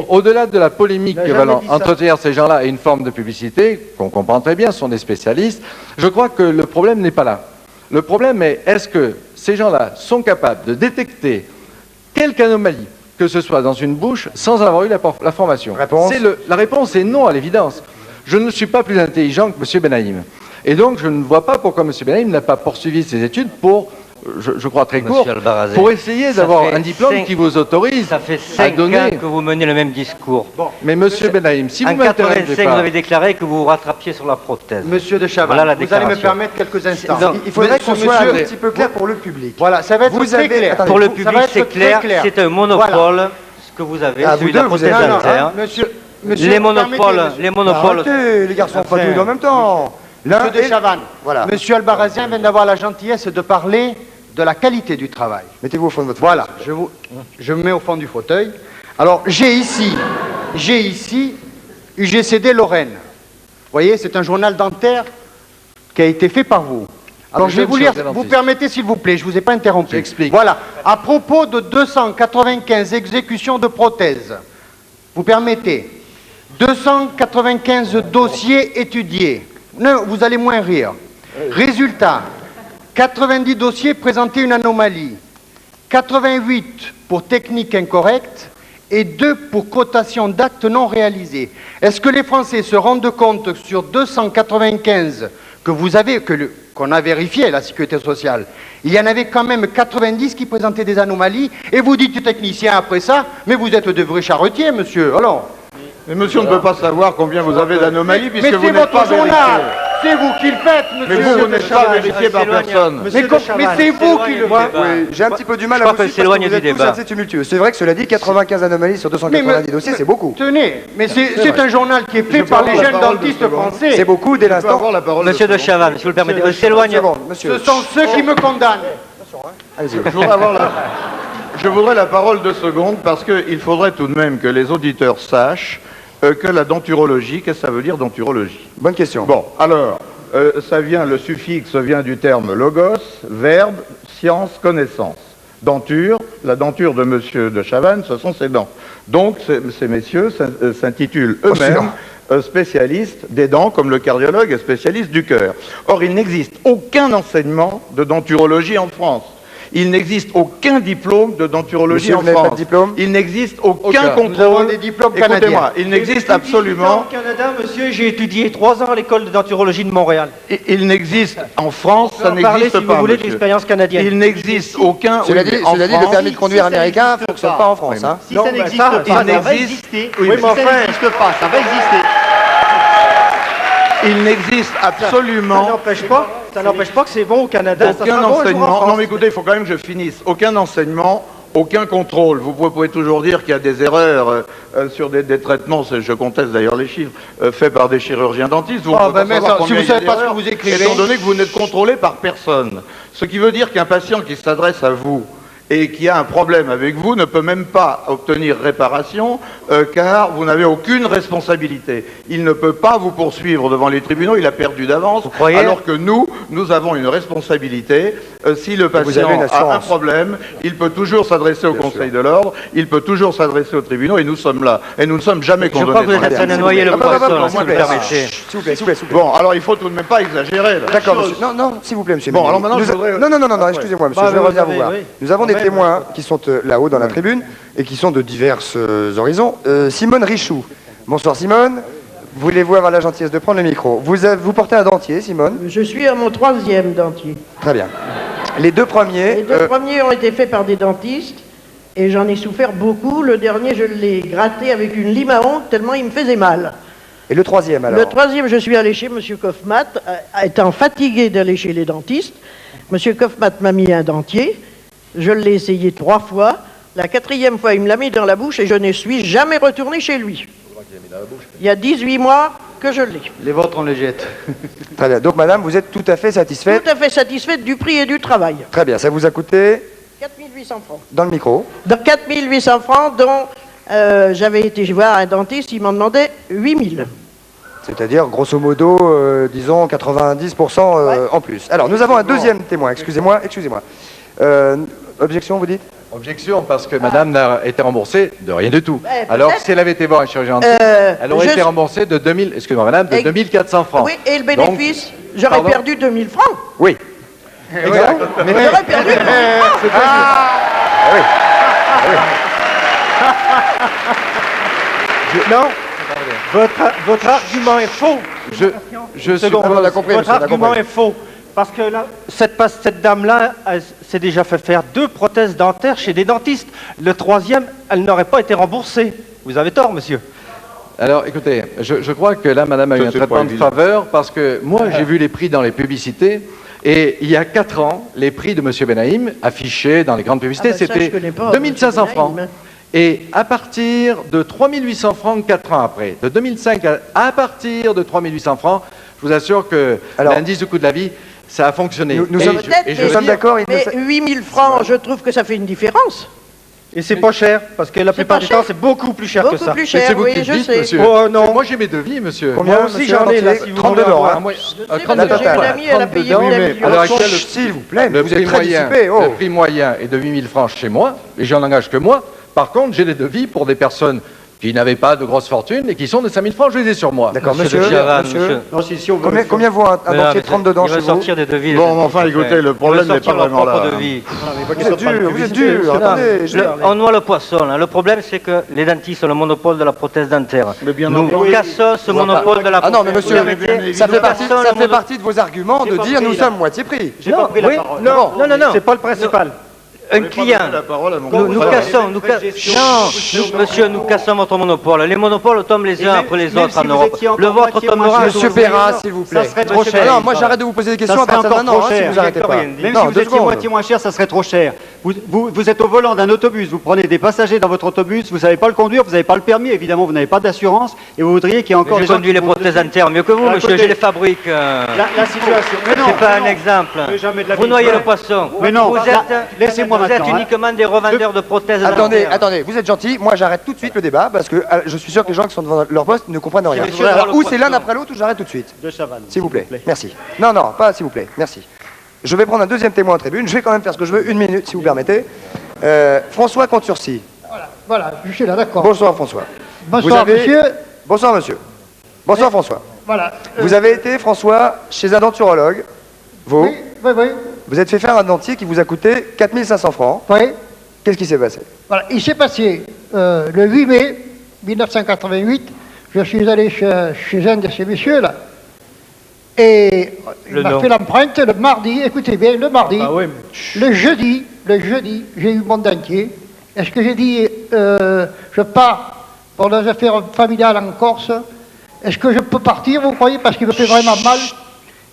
au-delà de la polémique que va entretenir ces gens-là et une forme de publicité, qu'on comprend très bien, sont des spécialistes, je crois que le problème n'est pas là. Le problème est, est-ce que ces gens-là sont capables de détecter quelque anomalie, que ce soit dans une bouche, sans avoir eu la formation? La réponse est non, à l'évidence. Je ne suis pas plus intelligent que M. Benaïm. Et donc, je ne vois pas pourquoi M. Benaïm n'a pas poursuivi ses études pour, je crois très court, pour essayer d'avoir un diplôme qui vous autorise à donner... Ça fait 5 ans que vous menez le même discours. Bon. Mais M. Benaïm, si vous m'interrogez pas... vous avez déclaré que vous vous rattrapiez sur la prothèse. Monsieur de Chavannes, voilà vous allez me permettre quelques instants. Il faudrait qu'on soit un petit peu clair pour le public. Voilà, ça va être très clair. Pour le public, c'est clair, c'est un monopole, ce que vous avez, celui de la prothèse dentaire. Les monopoles... Arrêtez, les garçons, pas tous en même temps. Monsieur de Chavannes, voilà. Monsieur Albarazien vient d'avoir la gentillesse de parler de la qualité du travail. Mettez-vous au fond de votre fauteuil. Voilà, je me mets au fond du fauteuil. Alors, j'ai ici UGCD Lorraine. Vous voyez, c'est un journal dentaire qui a été fait par vous. Alors, je vais vous lire, vous permettez s'il vous plaît, je ne vous ai pas interrompu. J'explique. Voilà, à propos de 295 exécutions de prothèses, vous permettez 295 dossiers étudiés. Non, vous allez moins rire. Résultat, 90 dossiers présentaient une anomalie, 88 pour technique incorrecte et 2 pour cotation d'actes non réalisés. Est-ce que les Français se rendent compte que sur 295 qu'on a vérifié à la Sécurité sociale, il y en avait quand même 90 qui présentaient des anomalies, et vous dites technicien après ça, mais vous êtes de vrais charretiers, monsieur. Alors, mais monsieur ne peut pas savoir combien vous avez d'anomalies puisque vous n'êtes pas vérifié. C'est vous qui le faites, monsieur. Mais vous n'êtes pas vérifié par personne. Mais c'est vous qui le faites. Oui, j'ai un petit peu du mal à vous suivre parce que vous êtes tous assez tumultueux. C'est vrai que cela dit, 95 anomalies sur 290 dossiers, c'est beaucoup. Tenez, mais c'est un journal qui est fait par les jeunes dentistes français. C'est beaucoup dès l'instant. Monsieur de Chavannes, si vous le permettez, on s'éloigne. Ce sont ceux qui me condamnent. Je voudrais la parole 2 secondes parce qu'il faudrait tout de même que les auditeurs sachent que la denturologie, qu'est-ce que ça veut dire denturologie? Bonne question. Bon, alors, le suffixe vient du terme logos, verbe, science, connaissance. Denture, la denture de Monsieur de Chavannes, ce sont ses dents. Donc, ces messieurs s'intitulent eux-mêmes spécialistes des dents, comme le cardiologue est spécialiste du cœur. Or, il n'existe aucun enseignement de denturologie en France. Il n'existe aucun diplôme de denturologie en France. Il n'existe aucun contrôle. Des diplômes canadiens. Écoutez-moi, il n'existe absolument. Au Canada, monsieur, j'ai étudié 3 ans à l'école de denturologie de Montréal. Il n'existe en France, ça n'existe pas. Si vous voulez de l'expérience canadienne. Il n'existe aucun. Cela dit, le permis de conduire américain ne fonctionne pas en France. Si ça n'existe pas, ça va exister. Oui, mais si ça n'existe pas, ça va exister. Il n'existe absolument. Ça n'empêche pas que c'est bon au Canada. Aucun enseignement. Non, mais écoutez, il faut quand même que je finisse. Aucun enseignement, aucun contrôle. Vous pouvez toujours dire qu'il y a des erreurs sur des traitements, je conteste d'ailleurs les chiffres, faits par des chirurgiens dentistes. Si vous ne savez pas ce que vous écrivez. Étant donné que vous n'êtes contrôlé par personne. Ce qui veut dire qu'un patient qui s'adresse à vous et qui a un problème avec vous ne peut même pas obtenir réparation car vous n'avez aucune responsabilité. Il ne peut pas vous poursuivre devant les tribunaux, il a perdu d'avance, alors que nous avons une responsabilité. Si le patient a un problème, il peut toujours s'adresser au Conseil de l'Ordre, il peut toujours s'adresser aux tribunaux et nous sommes là. Et nous ne sommes jamais condamnés. Je crois que vous êtes en train de noyer le poisson, si vous le permettez. S'il vous plaît. Bon, alors il faut tout de même pas exagérer. D'accord, monsieur. Non, s'il vous plaît, monsieur. Bon, alors maintenant, Non, excusez-moi, monsieur, je vais revenir vous voir. Nous avons des témoins qui sont là-haut dans la tribune et qui sont de divers horizons. Simone Richoux. Bonsoir Simone. Voulez-vous avoir la gentillesse de prendre le micro? Vous portez un dentier, Simone? Je suis à mon 3e dentier. Très bien. Les 2 premiers... Les 2 premiers ont été faits par des dentistes et j'en ai souffert beaucoup. Le dernier, je l'ai gratté avec une lime à ongles tellement il me faisait mal. Et le 3e alors? Le 3e, je suis allé chez M. Kaufmann, étant fatigué d'aller chez les dentistes. M. Kaufmann m'a mis un dentier. Je l'ai essayé 3 fois. La 4e fois, il me l'a mis dans la bouche et je ne suis jamais retourné chez lui. Il y a 18 mois, que je l'ai. Les vôtres, on les jette. Très bien. Donc, madame, vous êtes tout à fait satisfaite? Tout à fait satisfaite du prix et du travail. Très bien. Ça vous a coûté? 4 800 francs. Dans le micro? De 4 800 francs, dont j'avais été voir un dentiste, il m'en demandait 8 000. C'est-à-dire, grosso modo, disons 90% en plus. Alors, nous avons un deuxième témoin. Excusez-moi. Objection, vous dites? Objection, parce que madame n'a été remboursée de rien du tout. Ouais, Alors, peut-être. si elle avait été voir un chirurgien dentiste, elle aurait été remboursée de 2000, excusez-moi madame, de 2400 francs. Oui, et le bénéfice, j'aurais pardon perdu 2000 francs. Oui. Exact. Mais j'aurais perdu 2000 francs. Oui. Non, votre argument est faux. Je suis Seconde. on a compris, Votre monsieur, on a argument compris. est faux. Parce que là, cette dame-là s'est déjà fait faire 2 prothèses dentaires chez des dentistes. Le 3e, elle n'aurait pas été remboursée. Vous avez tort, monsieur. Alors, écoutez, je crois que là, madame a eu un traitement de faveur, parce que moi, j'ai vu les prix dans les publicités, et il y a 4 ans, les prix de monsieur Benaïm, affichés dans les grandes publicités, c'était 2500 francs. Et à partir de 3800 francs 4 ans après, de 2005 à partir de 3800 francs, je vous assure que l'indice du coût de la vie, ça a fonctionné. Nous sommes d'accord. Mais 8 000 francs, je trouve que ça fait une différence. Et c'est pas cher, parce que la plupart du temps, c'est beaucoup plus cher que ça. Beaucoup plus cher, oui, je sais. Monsieur. Oh non. Moi, j'ai mes devis, monsieur. Combien, Moi aussi, monsieur j'en ai là, Dentier? si vous 32 voulez euros. avoir. Hein. J'ai une amie, elle a payé 8 000 Alors, actuel, s'il vous plaît, le vous êtes prix très moyen, dissipé. Oh. le prix moyen est de 8 000 francs chez moi, et j'en engage que moi. Par contre, j'ai des devis pour des personnes qui n'avaient pas de grosses fortunes et qui sont de 5 000 francs, je les ai sur moi. D'accord, monsieur. Non, si on veut Combien vaut un dentier 32 dents Il chez va vous? sortir des devis. Bon, enfin, écoutez, le problème n'est pas vraiment là. Vous êtes dur, attendez. On noie le poisson. Là. Le problème, c'est que les dentistes ont le monopole de la prothèse dentaire. Mais bien Nous entendu. cassons ce monopole de la Ah non, mais monsieur, prothèse. ça fait partie de vos arguments de dire nous sommes moitié prix. J'ai pas pris la parole. Non, c'est pas le principal. Un client. Nous cassons, monsieur, nous cassons votre monopole. Les monopoles tombent les uns après les autres en Europe. Le vôtre tombera. Monsieur Perrin, s'il vous plaît. Ça serait trop cher. Non, moi j'arrête de vous poser des questions à partir de maintenant, si vous arrêtez pas. Même si vous étiez moitié moins cher, ça serait trop cher. Vous êtes au volant d'un autobus, vous prenez des passagers dans votre autobus, vous ne savez pas le conduire, vous n'avez pas le permis, évidemment, vous n'avez pas d'assurance, et vous voudriez qu'il y ait encore... Je conduis les prothèses dentaires mieux que vous, monsieur, je les fabrique. La situation... C'est pas un exemple. Vous noyez le poisson. Mais non, laissez-moi maintenant. Vous êtes uniquement des revendeurs de prothèses dentaires. Attendez, vous êtes gentil, moi j'arrête tout de suite le débat, parce que je suis sûr que les gens qui sont devant leur poste ne comprennent rien. Alors, ou c'est l'un après l'autre, ou j'arrête tout de suite. De Chavannes. S'il vous plaît, merci. Non, pas s'il vous plaît, merci. Je vais prendre un deuxième témoin en tribune, je vais quand même faire ce que je veux, 1 minute si vous permettez. François Comte-sur-Cy. Voilà, je suis là, d'accord. Bonsoir François. Bonsoir monsieur. Bonsoir monsieur. Bonsoir François. Voilà. Vous avez été, François, chez un denturologue. Vous Oui. Vous êtes fait faire un dentier qui vous a coûté 4 500 francs. Oui. Qu'est-ce qui s'est passé? Voilà, il s'est passé le 8 mai 1988, je suis allé chez un de ces messieurs-là. Et il m'a fait l'empreinte le mardi, écoutez bien, le mardi, le jeudi, j'ai eu mon dentier. Est-ce que j'ai dit, je pars pour des affaires familiales en Corse, est-ce que je peux partir, vous croyez, parce qu'il me fait vraiment mal?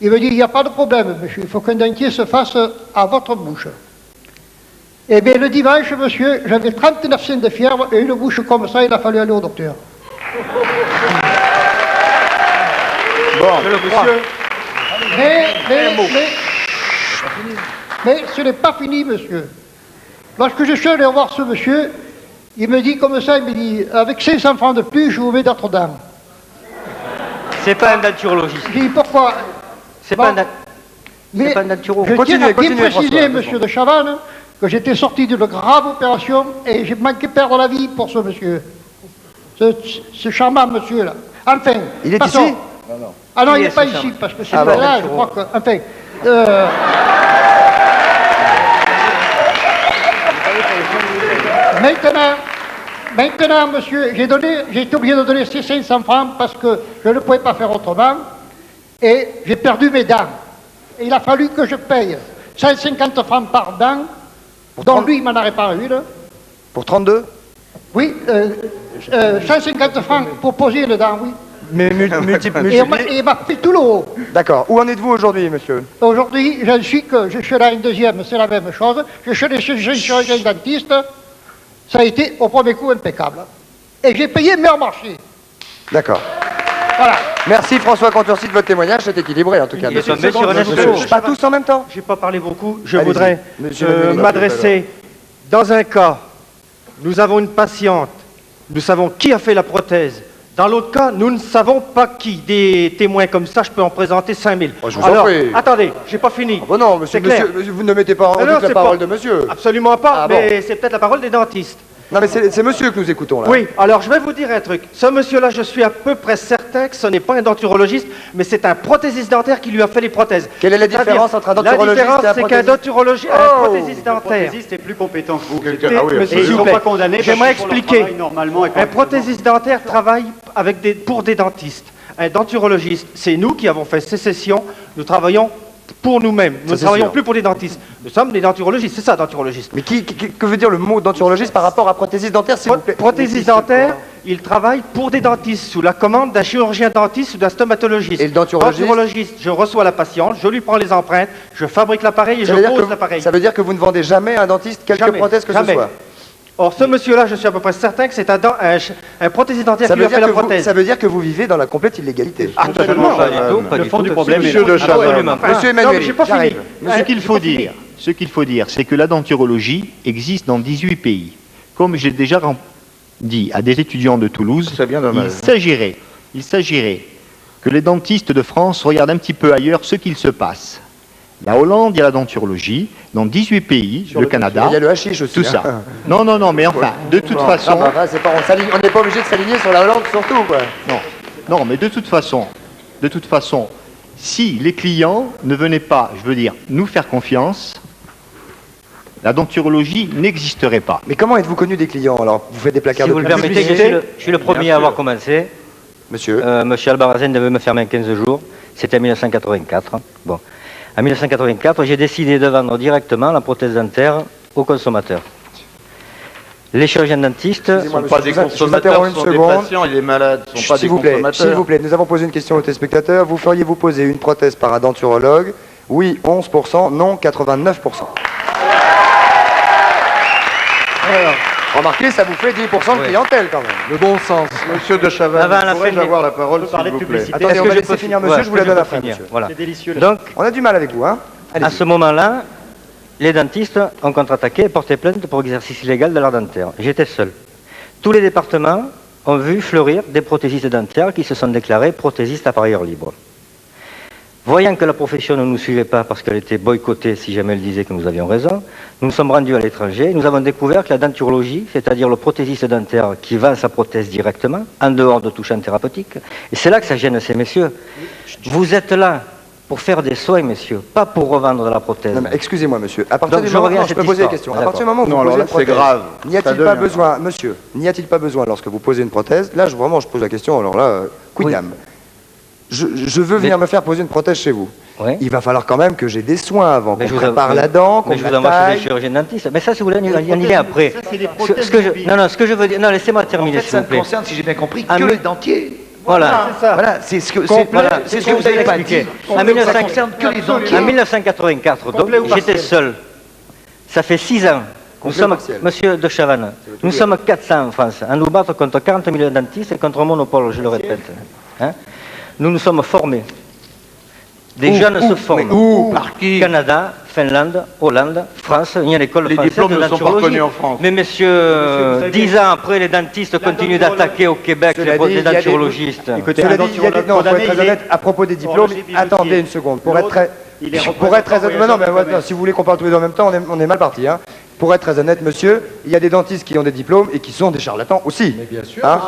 Il me dit, il n'y a pas de problème, monsieur, il faut qu'un dentier se fasse à votre bouche. Eh bien, le dimanche, monsieur, j'avais 39 cents de fièvre et une bouche comme ça, il a fallu aller au docteur. Bon, monsieur. Mais ce n'est pas fini, monsieur. Lorsque je suis allé voir ce monsieur, il me dit comme ça, il me dit, avec 500 francs de plus, je vous mets d'autres dents. C'est pas un denturologiste. Je dis, pourquoi? C'est pas un denturologiste. Je tiens à bien préciser, monsieur de Chavannes, que j'étais sorti d'une grave opération et j'ai manqué perdre la vie pour ce monsieur. Ce charmant monsieur-là. Enfin, il est passons. ici? Non. Ah non, il n'est pas ici, parce que c'est là, je crois que... Enfin... Maintenant, monsieur, j'ai été obligé de donner ces 500 francs parce que je ne pouvais pas faire autrement et j'ai perdu mes dents. Et il a fallu que je paye 150 francs par dent, dont lui, il m'en a réparé une. Pour 32? Oui, 150 francs pour poser les dents, oui. Mais et il m'a pris tout le haut. D'accord. Où en êtes-vous aujourd'hui, monsieur? Aujourd'hui, je suis là une deuxième, c'est la même chose. Je suis allé chez un chirurgien dentiste. Ça a été au premier coup impeccable. Et j'ai payé meilleur marché. D'accord. Voilà. Merci François Contursi de votre témoignage, c'est équilibré en tout cas. Pas tous en même temps. Je n'ai pas parlé beaucoup, je Allez-y. voudrais m'adresser. Dans un cas, nous avons une patiente, nous savons qui a fait la prothèse. Dans l'autre cas, nous ne savons pas qui. Des témoins comme ça, je peux en présenter 5000. Je vous en prie. Attendez, j'ai pas fini. Bon non, monsieur, vous ne mettez pas en doute la parole de monsieur. Absolument pas, mais c'est peut-être la parole des dentistes. Non mais c'est monsieur que nous écoutons là. Oui, alors je vais vous dire un truc. Ce monsieur-là, je suis à peu près certain que ce n'est pas un denturologiste, mais c'est un prothésiste dentaire qui lui a fait les prothèses. Quelle est la différence entre un denturologiste et un prothésiste? La différence, c'est qu'un denturologiste, un prothésiste dentaire. Le prothésiste est plus compétent que vous. Monsieur, ils ne sont pas condamnés. J'aimerais expliquer. Normalement, Un prothésiste dentaire travaille pour des dentistes. Un denturologiste, c'est nous qui avons fait sécession. Nous travaillons pour nous-mêmes. Nous ne travaillons plus pour les dentistes. Nous sommes des denturologistes. C'est ça, denturologiste. Mais que veut dire le mot denturologiste par rapport à prothésiste dentaire, s'il vous plaît? Prothésiste dentaire, il travaille pour des dentistes, sous la commande d'un chirurgien dentiste ou d'un stomatologiste. Et le denturologiste, je reçois la patiente, je lui prends les empreintes, je fabrique l'appareil et je pose l'appareil. Ça veut dire que vous ne vendez jamais à un dentiste quelque prothèse que ce soit? Or, ce monsieur-là, je suis à peu près certain que c'est un prothésiste dentaire qui lui a fait la prothèse. Ça veut dire que vous vivez dans la complète illégalité. Absolument. Le fond du problème est... Monsieur Emmanuel, j'arrive. Ce qu'il faut dire, c'est que la denturologie existe dans 18 pays. Comme j'ai déjà dit à des étudiants de Toulouse, il s'agirait que les dentistes de France regardent un petit peu ailleurs ce qu'il se passe. La Hollande, il y a la denturologie, dans 18 pays, le Canada, il y a le hashish aussi. tout ça. Non, mais enfin, de toute façon... on n'est pas obligé de s'aligner sur la Hollande surtout, quoi. Non, mais de toute façon, si les clients ne venaient pas, je veux dire, nous faire confiance, la denturologie n'existerait pas. Mais comment êtes-vous connu des clients alors? Vous faites des placards de publicité? Si vous le permettez, je suis le premier à avoir commencé. Monsieur Monsieur Albarazin devait me fermer en 15 jours. C'était en 1984. Bon. En 1984, j'ai décidé de vendre directement la prothèse dentaire aux consommateurs. Les chirurgiens dentistes ne sont pas des consommateurs, ce sont des patients, il est malade, ce ne sont pas des consommateurs. S'il vous plaît, nous avons posé une question aux téléspectateurs. Vous feriez-vous poser une prothèse par un denturologue? Oui, 11%, non, 89%. Alors, remarquez, ça vous fait 10% de clientèle quand même. Le bon sens. Monsieur de Chavannes, pourrais-je avoir la parole, s'il vous plaît? Attendez, on va laisser finir monsieur, je vous la donne après, monsieur. Voilà. C'est délicieux. Donc, on a du mal avec vous, hein? À ce moment-là, les dentistes ont contre-attaqué et porté plainte pour exercice illégal de l'art dentaire. J'étais seul. Tous les départements ont vu fleurir des prothésistes dentaires qui se sont déclarés prothésistes à parieurs libres. Voyant que la profession ne nous suivait pas parce qu'elle était boycottée si jamais elle disait que nous avions raison, nous nous sommes rendus à l'étranger et nous avons découvert que la denturologie, c'est-à-dire le prothésiste dentaire qui vend sa prothèse directement, en dehors de tout champ thérapeutique, et c'est là que ça gêne ces messieurs. Vous êtes là pour faire des soins, messieurs, pas pour revendre de la prothèse. Non, mais excusez-moi, monsieur. À partir du moment où je peux poser la question. À partir du moment où vous posez une prothèse, grave. N'y a-t-il pas besoin, monsieur, n'y a-t-il pas besoin lorsque vous posez une prothèse? Là, je pose la question. Alors là, quidam. Je veux venir me faire poser une prothèse chez vous. Oui. Il va falloir quand même que j'ai des soins avant, qu'on prépare la dent, qu'on je vous envoie chez les chirurgiens dentistes. Mais ça, si vous voulez, on y est après. Ce que je veux dire... Non, laissez-moi terminer, s'il vous plaît. Ça ne concerne, si j'ai bien compris, que les dentiers. Voilà. Voilà, c'est ce que vous avez expliqué. Ça ne concerne que les dentiers. En 1984, donc, j'étais seul. Ça fait 6 ans. Nous sommes, monsieur de Chavannes, nous sommes 400 en France. À nous battre contre 40 000 dentistes et contre un monopole, je le répète. Hein? Nous nous sommes formés. Des jeunes se forment. Par qui? Canada, Finlande, Hollande, France, il y a l'école française de denturologie. Les diplômes ne sont pas reconnus en France. Mais messieurs, 10 ans après, les dentistes continuent d'attaquer au Québec les denturologistes. Écoutez, cela dit, non, pour être très honnête, à propos des diplômes, attendez une seconde. Pour être très honnête, non, mais si vous voulez qu'on parle tous les deux en même temps, on est mal parti, hein. Pour être très honnête, monsieur, il y a des dentistes qui ont des diplômes et qui sont des charlatans aussi. Mais bien sûr, hein,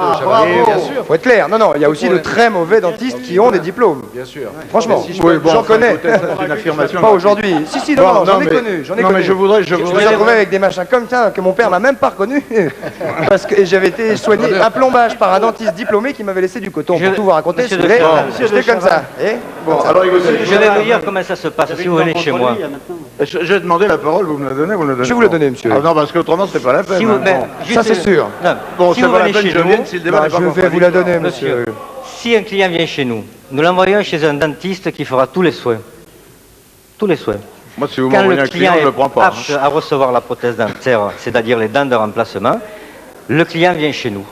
bien sûr. Faut être clair. Non, il y a aussi de très mauvais dentistes qui ont des diplômes. Bien sûr. Franchement, j'en connais. Une affirmation. Pas aujourd'hui. Si, non, j'en ai connu. Non, mais je voudrais. Je me suis retrouvé avec des machins comme ça que mon père m'a même pas reconnu. Parce que j'avais été soigné un plombage par un dentiste diplômé qui m'avait laissé du coton. Pour tout vous raconter, c'était comme ça. Bon, alors je vais vous dire comment ça se passe si vous venez chez moi. J'ai demandé la parole, vous me la donnez, vous me la donnez. Je vous la donnez, monsieur. Ah non, parce qu'autrement, c'est pas la peine. Ça, c'est sûr. Bon, c'est pas la peine que je vienne si le débat n'est pas Je vais vous la donner, monsieur. Si un client vient chez nous, nous l'envoyons chez un dentiste qui fera tous les soins. Tous les soins. Moi, si vous m'envoyez un client, je ne le prends pas. Quand le client est apte à recevoir la prothèse dentaire, c'est-à-dire les dents de remplacement, le client vient chez nous.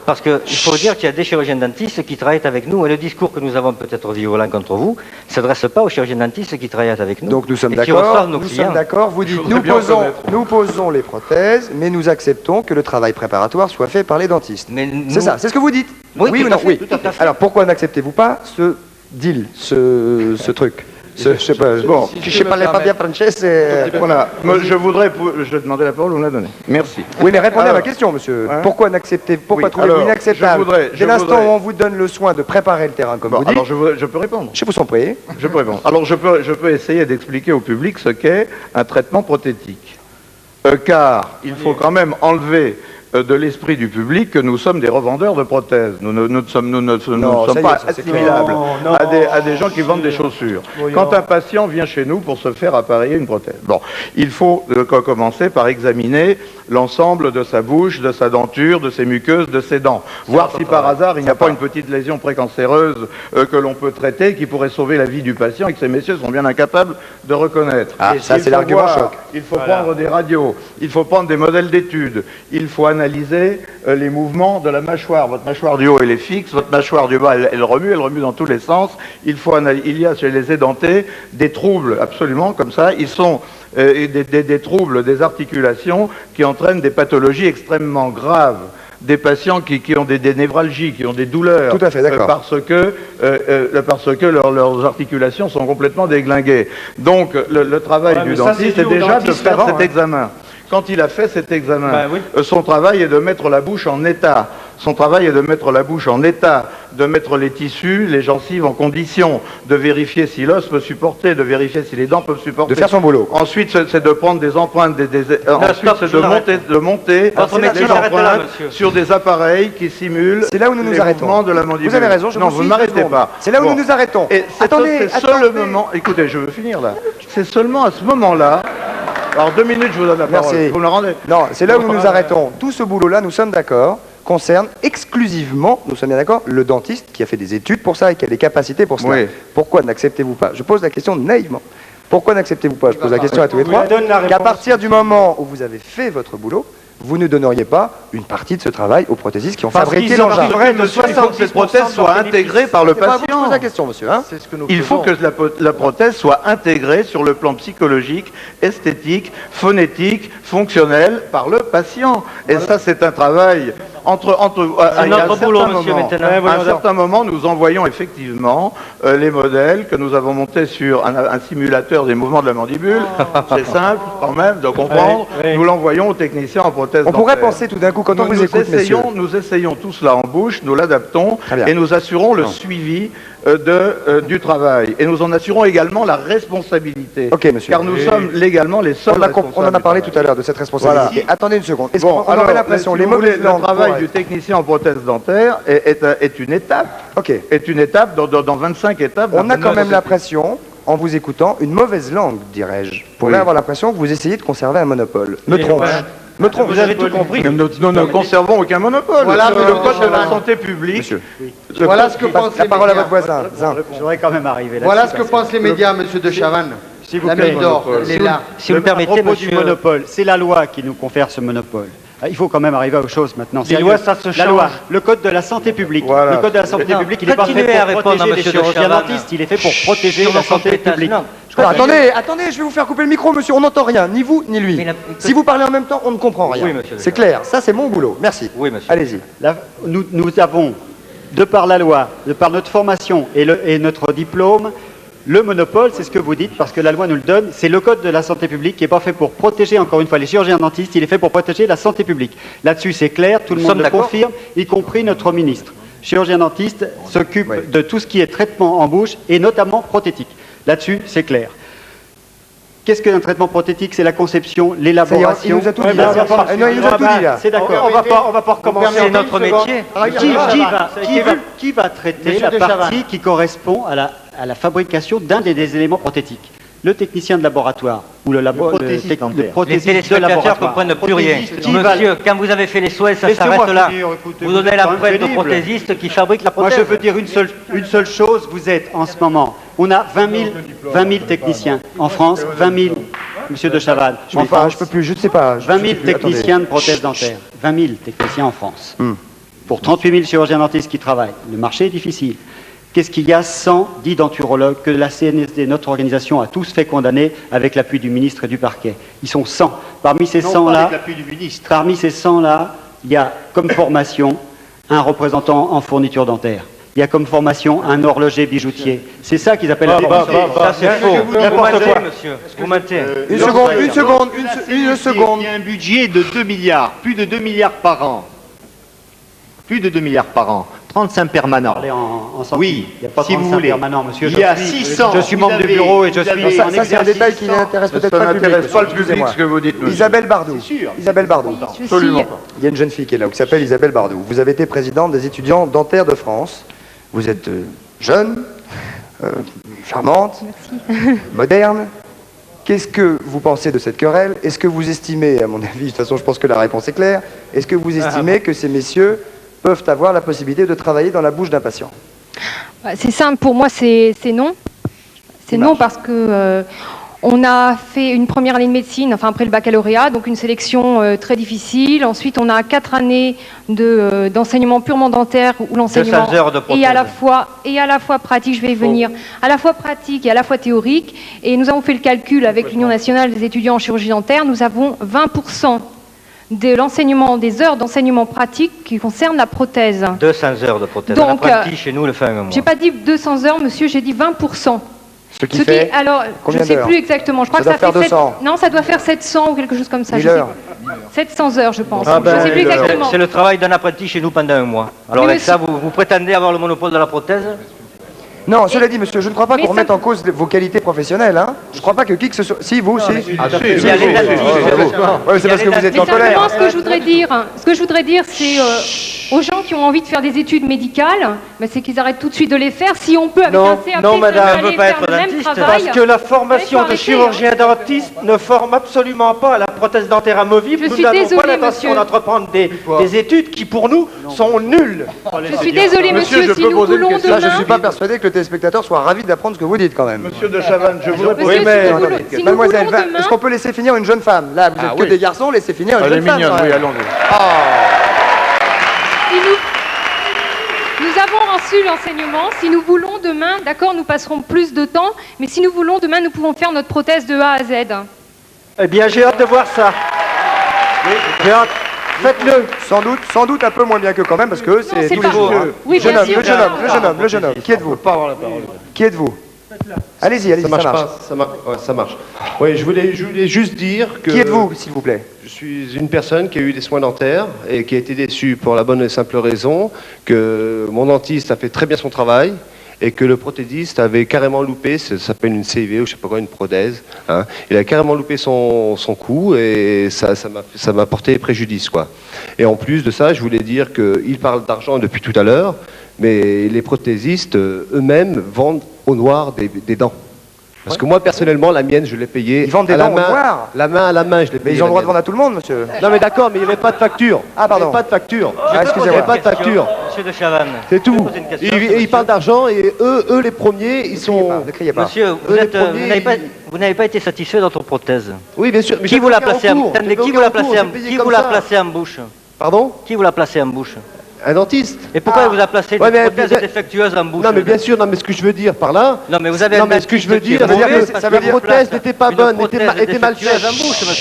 Parce qu'il faut dire qu'il y a des chirurgiens dentistes qui travaillent avec nous, et le discours que nous avons peut-être violent contre vous ne s'adresse pas aux chirurgiens dentistes qui travaillent avec nous. Donc nous sommes et qui d'accord, reçoivent nos nous clients. sommes d'accord, vous dites nous posons les prothèses, mais nous acceptons que le travail préparatoire soit fait par les dentistes. C'est ça, c'est ce que vous dites. Oui, ou tout à non? fait, Oui. tout à fait. Alors pourquoi n'acceptez-vous pas ce deal, ce truc? Je sais pas, bon, si je ne parlais pas bien français, c'est... Voilà. Moi, je vais demander la parole, vous me la donnez. Merci. Oui, mais répondez à ma question, monsieur. Pourquoi trouvez-vous inacceptable, dès l'instant où on vous donne le soin de préparer le terrain, comme vous dites? Alors je peux répondre. Je vous en prie. Je peux répondre. Alors je peux essayer d'expliquer au public ce qu'est un traitement prothétique. Car il faut quand même enlever de l'esprit du public que nous sommes des revendeurs de prothèses. Nous ne sommes pas assimilables à des gens qui vendent des chaussures. Quand un patient vient chez nous pour se faire appareiller une prothèse, bon, il faut commencer par examiner l'ensemble de sa bouche, de sa denture, de ses muqueuses, de ses dents. Voir si par hasard il n'y a pas une petite lésion précancéreuse que l'on peut traiter, qui pourrait sauver la vie du patient et que ces messieurs sont bien incapables de reconnaître. Ah, ça c'est l'argument choc. Il faut prendre des radios, il faut prendre des modèles d'études, il faut analyser les mouvements de la mâchoire. Votre mâchoire du haut, elle est fixe, votre mâchoire du bas, elle remue dans tous les sens. Il y a chez les édentés des troubles, absolument, comme ça. Ils sont des troubles des articulations qui entraînent des pathologies extrêmement graves. Des patients qui ont des névralgies, qui ont des douleurs. Tout à fait, d'accord. Parce que leurs articulations sont complètement déglinguées. Donc, le travail du dentiste est déjà de faire cet examen. Quand il a fait cet examen, son travail est de mettre la bouche en état. Son travail est de mettre la bouche en état, de mettre les tissus, les gencives en condition, de vérifier si l'os peut supporter, de vérifier si les dents peuvent supporter. De faire son boulot. Ensuite, c'est de prendre des empreintes, ensuite c'est de monter les empreintes sur des appareils qui simulent les mouvements de la mandibule. Vous avez raison, je non, vous vous ne m'arrêtez pas. C'est là où nous nous arrêtons. Attendez, seulement, écoutez, je veux finir là. C'est seulement à ce moment-là. Alors 2 minutes, je vous donne la parole. Merci. Vous me la rendez? Non, c'est là où nous nous arrêtons. Tout ce boulot-là, nous sommes d'accord, concerne exclusivement, nous sommes bien d'accord, le dentiste qui a fait des études pour ça et qui a des capacités pour cela. Oui. Pourquoi n'acceptez-vous pas? Je pose la question naïvement. Pourquoi n'acceptez-vous pas? Je pose la question à tous les trois. Qu'à partir du moment où vous avez fait votre boulot, vous ne donneriez pas une partie de ce travail aux prothésistes qui ont fabriqué l'engin. Il faut que cette prothèse soit intégrée par le patient. Je pose la question, monsieur. Hein, il faut que la prothèse soit intégrée sur le plan psychologique, esthétique, phonétique, fonctionnel par le patient. Et ça, c'est un travail à un certain moment, nous envoyons effectivement les modèles que nous avons montés sur un simulateur des mouvements de la mandibule. C'est simple quand même de comprendre. Nous l'envoyons aux techniciens en prothèse dentaire. On pourrait penser tout d'un coup, quand on vous écoute, messieurs. Nous essayons tout cela en bouche, nous l'adaptons et nous assurons le suivi du travail. Et nous en assurons également la responsabilité. Ok, monsieur. Car nous sommes légalement les seuls responsables. On en a parlé tout à l'heure de cette responsabilité. Voilà. Attendez une seconde. Bon, on aurait l'impression, si le travail du technicien en prothèse dentaire est une étape. Ok. Est une étape dans 25 étapes. On a quand même l'impression, en vous écoutant, une mauvaise langue, dirais-je. On pourrait avoir l'impression que vous essayez de conserver un monopole. Me trompe-je? Me trompe, vous avez tout compris. Nous ne conservons aucun monopole. Voilà, le code de la santé publique. Monsieur. Voilà ce que pensent les La parole à médias. votre voisin. Je voudrais quand même arriver là. Voilà ce que pensent les médias, monsieur de Chavannes. S'il vous La plaît. mine d'or, elle est là. Si vous me permettez, à propos monsieur... du monopole, c'est la loi qui nous confère ce monopole. Il faut quand même arriver aux choses maintenant. Les lois, ça se La change. loi, le code de la santé publique. Voilà. Le code de la santé publique, il n'est pas fait continuez à pour répondre à protéger les monsieur de chirurgiens Chavannes. dentistes, il est fait pour protéger Sur la nos santé compétences. publique. Non. Alors, attendez, je vais vous faire couper le micro, monsieur. On n'entend rien, ni vous, ni lui. Si vous parlez en même temps, on ne comprend rien. Oui, monsieur. C'est clair. Ça, c'est mon boulot. Merci. Oui, monsieur. Allez-y. Nous avons, de par la loi, de par notre formation et notre diplôme, le monopole, c'est ce que vous dites, parce que la loi nous le donne, c'est le code de la santé publique qui n'est pas fait pour protéger, encore une fois, les chirurgiens dentistes, il est fait pour protéger la santé publique. Là-dessus, c'est clair, tout le monde le confirme, y compris notre ministre. Chirurgien dentiste s'occupe de tout ce qui est traitement en bouche, et notamment prothétique. Là-dessus, c'est clair. Qu'est-ce qu'un traitement prothétique? C'est la conception, l'élaboration. Il nous a tout dit. Non, il nous a tout dit là. C'est d'accord. On va pas recommencer. C'est notre métier. Qui va traiter la partie qui correspond à la fabrication d'un des éléments prothétiques? Le technicien de laboratoire ou le Les prothésiste de téléspectateurs ne laboratoire. comprennent plus rien. Monsieur, quand vous avez fait les soins, ça laissez-moi s'arrête là. finir, écoutez, Vous donnez la vous êtes preuve de pénible. prothésiste qui fabrique la Moi, prothèse. je veux dire une seule chose. Vous êtes en ce moment, on a 20 000 techniciens en France, 20 000. Monsieur de Chavannes, Je peux plus, je ne sais pas. 20 000 techniciens de prothèses dentaires. 20 000 techniciens en France. pour 38 000 chirurgiens dentistes qui travaillent. Le marché est difficile. Qu'est-ce qu'il y a 110 denturologues que la CNSD, notre organisation, a tous fait condamner avec l'appui du ministre et du parquet? Ils sont 100. Parmi ces 100-là, il y a comme formation un représentant en fourniture dentaire. Il y a comme formation un horloger bijoutier. C'est ça qu'ils appellent la formation. Ça, c'est faux. N'importe quoi, monsieur. Vous mentez. Une seconde. Il y a un budget de 2 milliards, plus de 2 milliards par an. Plus de 2 milliards par an. 35 permanents. Oui, il n'y a pas 35 permanents, monsieur. Il y a 600. Je suis membre du bureau et je suis... Ça, c'est un détail qui n'intéresse peut-être pas le public. pas le public, ce que vous dites, monsieur. Isabelle Bardou. Isabelle Bardou. Absolument pas. Il y a une jeune fille qui est là, qui s'appelle Isabelle Bardou. Vous avez été présidente des étudiants dentaires de France. Vous êtes jeune, charmante, moderne. Qu'est-ce que vous pensez de cette querelle? Est-ce que vous estimez, à mon avis, de toute façon je pense que la réponse est claire, est-ce que vous estimez que ces messieurs peuvent avoir la possibilité de travailler dans la bouche d'un patient? C'est simple, pour moi c'est non. C'est non parce que on a fait une première année de médecine, enfin après le baccalauréat, donc une sélection très difficile. Ensuite, on a 4 années d'enseignement purement dentaire où l'enseignement 200 heures de prothèse. et à la fois pratique, je vais y venir, à la fois pratique et à la fois théorique. Et nous avons fait le calcul avec l'Union nationale des étudiants en chirurgie dentaire. Nous avons 20% de l'enseignement, des heures d'enseignement pratique qui concernent la prothèse. 200 heures de prothèse. Donc, un apprenti chez nous le fait un mois. J'ai pas dit 200 heures, monsieur, j'ai dit 20%. Ce qui fait alors, je ne sais plus exactement. Je crois ça que ça doit fait faire 200. Non, ça doit faire 700 ou quelque chose comme ça. 1000 heures. 700 heures, je pense. Ah ben, je ne sais plus exactement. C'est le travail d'un apprenti chez nous pendant un mois. Alors Mais avec ça, vous prétendez avoir le monopole de la prothèse? Non, cela dit, monsieur, je ne crois pas qu'on remette en cause vos qualités professionnelles. Hein. Je ne crois pas que qui que ce soit... Si, vous, si. Ah, si, c'est parce que vous êtes en colère. Simplement, ce que je voudrais dire, c'est aux gens qui ont envie de faire des études médicales, c'est qu'ils arrêtent tout de suite de les faire. Si on peut, avec un CAP, non, madame, aller faire le même travail. Parce que la formation de chirurgien dentiste ne forme absolument pas à la prothèse dentaire amovible. Je suis Nous n'avons désolée, pas l'intention monsieur. d'entreprendre des études qui, pour nous, sont nulles. Je suis désolée, monsieur, si nous voulons Là, je ne demain... suis pas persuadé que le téléspectateur soit ravi d'apprendre ce que vous dites quand même. Monsieur de Chavannes, je voudrais Oui, mais si nous mademoiselle, voulons demain- est-ce qu'on peut laisser finir une jeune femme? Là, vous êtes que oui. des garçons, laissez finir une Elle est jeune femme. mignonne, quand oui, même. allons-y. Si nous avons reçu l'enseignement. Si nous voulons demain, d'accord, nous passerons plus de temps, mais si nous voulons demain, nous pouvons faire notre prothèse de A à Z. Eh bien, j'ai hâte de voir ça. J'ai hâte. Faites-le. Sans doute un peu moins bien que quand même, parce que c'est c'est tous les pas jours. grave. Oui, bien sûr. Le jeune homme. Qui êtes-vous? pas avoir la parole. Qui êtes-vous? Allez-y, Ça marche pas, ça marche. Oui, je voulais juste dire que... Qui êtes-vous, s'il vous plaît? Je suis une personne qui a eu des soins dentaires et qui a été déçue pour la bonne et simple raison que mon dentiste a fait très bien son travail et que le prothésiste avait carrément loupé, ça s'appelle une CIV ou je sais pas quoi, une prothèse. Hein. Il a carrément loupé son coup et ça m'a porté préjudice, quoi. Et en plus de ça, je voulais dire qu'il parle d'argent depuis tout à l'heure, mais les prothésistes eux-mêmes vendent au noir des dents. Parce que moi, personnellement, la mienne, je l'ai payée. Ils vendent des dents au noir? La main à la main, je l'ai payée. Mais ils ont le droit de vendre à tout le monde, monsieur. Non, mais d'accord, mais il n'y avait pas de facture. Ah, pardon. Il n'y avait pas de facture. Excusez-moi. Il n'y avait pas de facture. Monsieur de Chavannes. C'est tout. Ils parlent d'argent et eux, les premiers, ils sont... Monsieur, vous n'avez pas été satisfait de votre prothèse. Oui, bien sûr. Mais Qui vous l'a placé en bouche? Pardon? Qui vous l'a placé en bouche? Un dentiste. Et pourquoi il vous a placé une prothèse défectueuse en bouche? Non, mais bien sûr, non, mais ce que je veux dire par là... Non, mais vous avez Non, mais ce que je veux dire, c'est que la prothèse n'était pas bonne, était mal faite.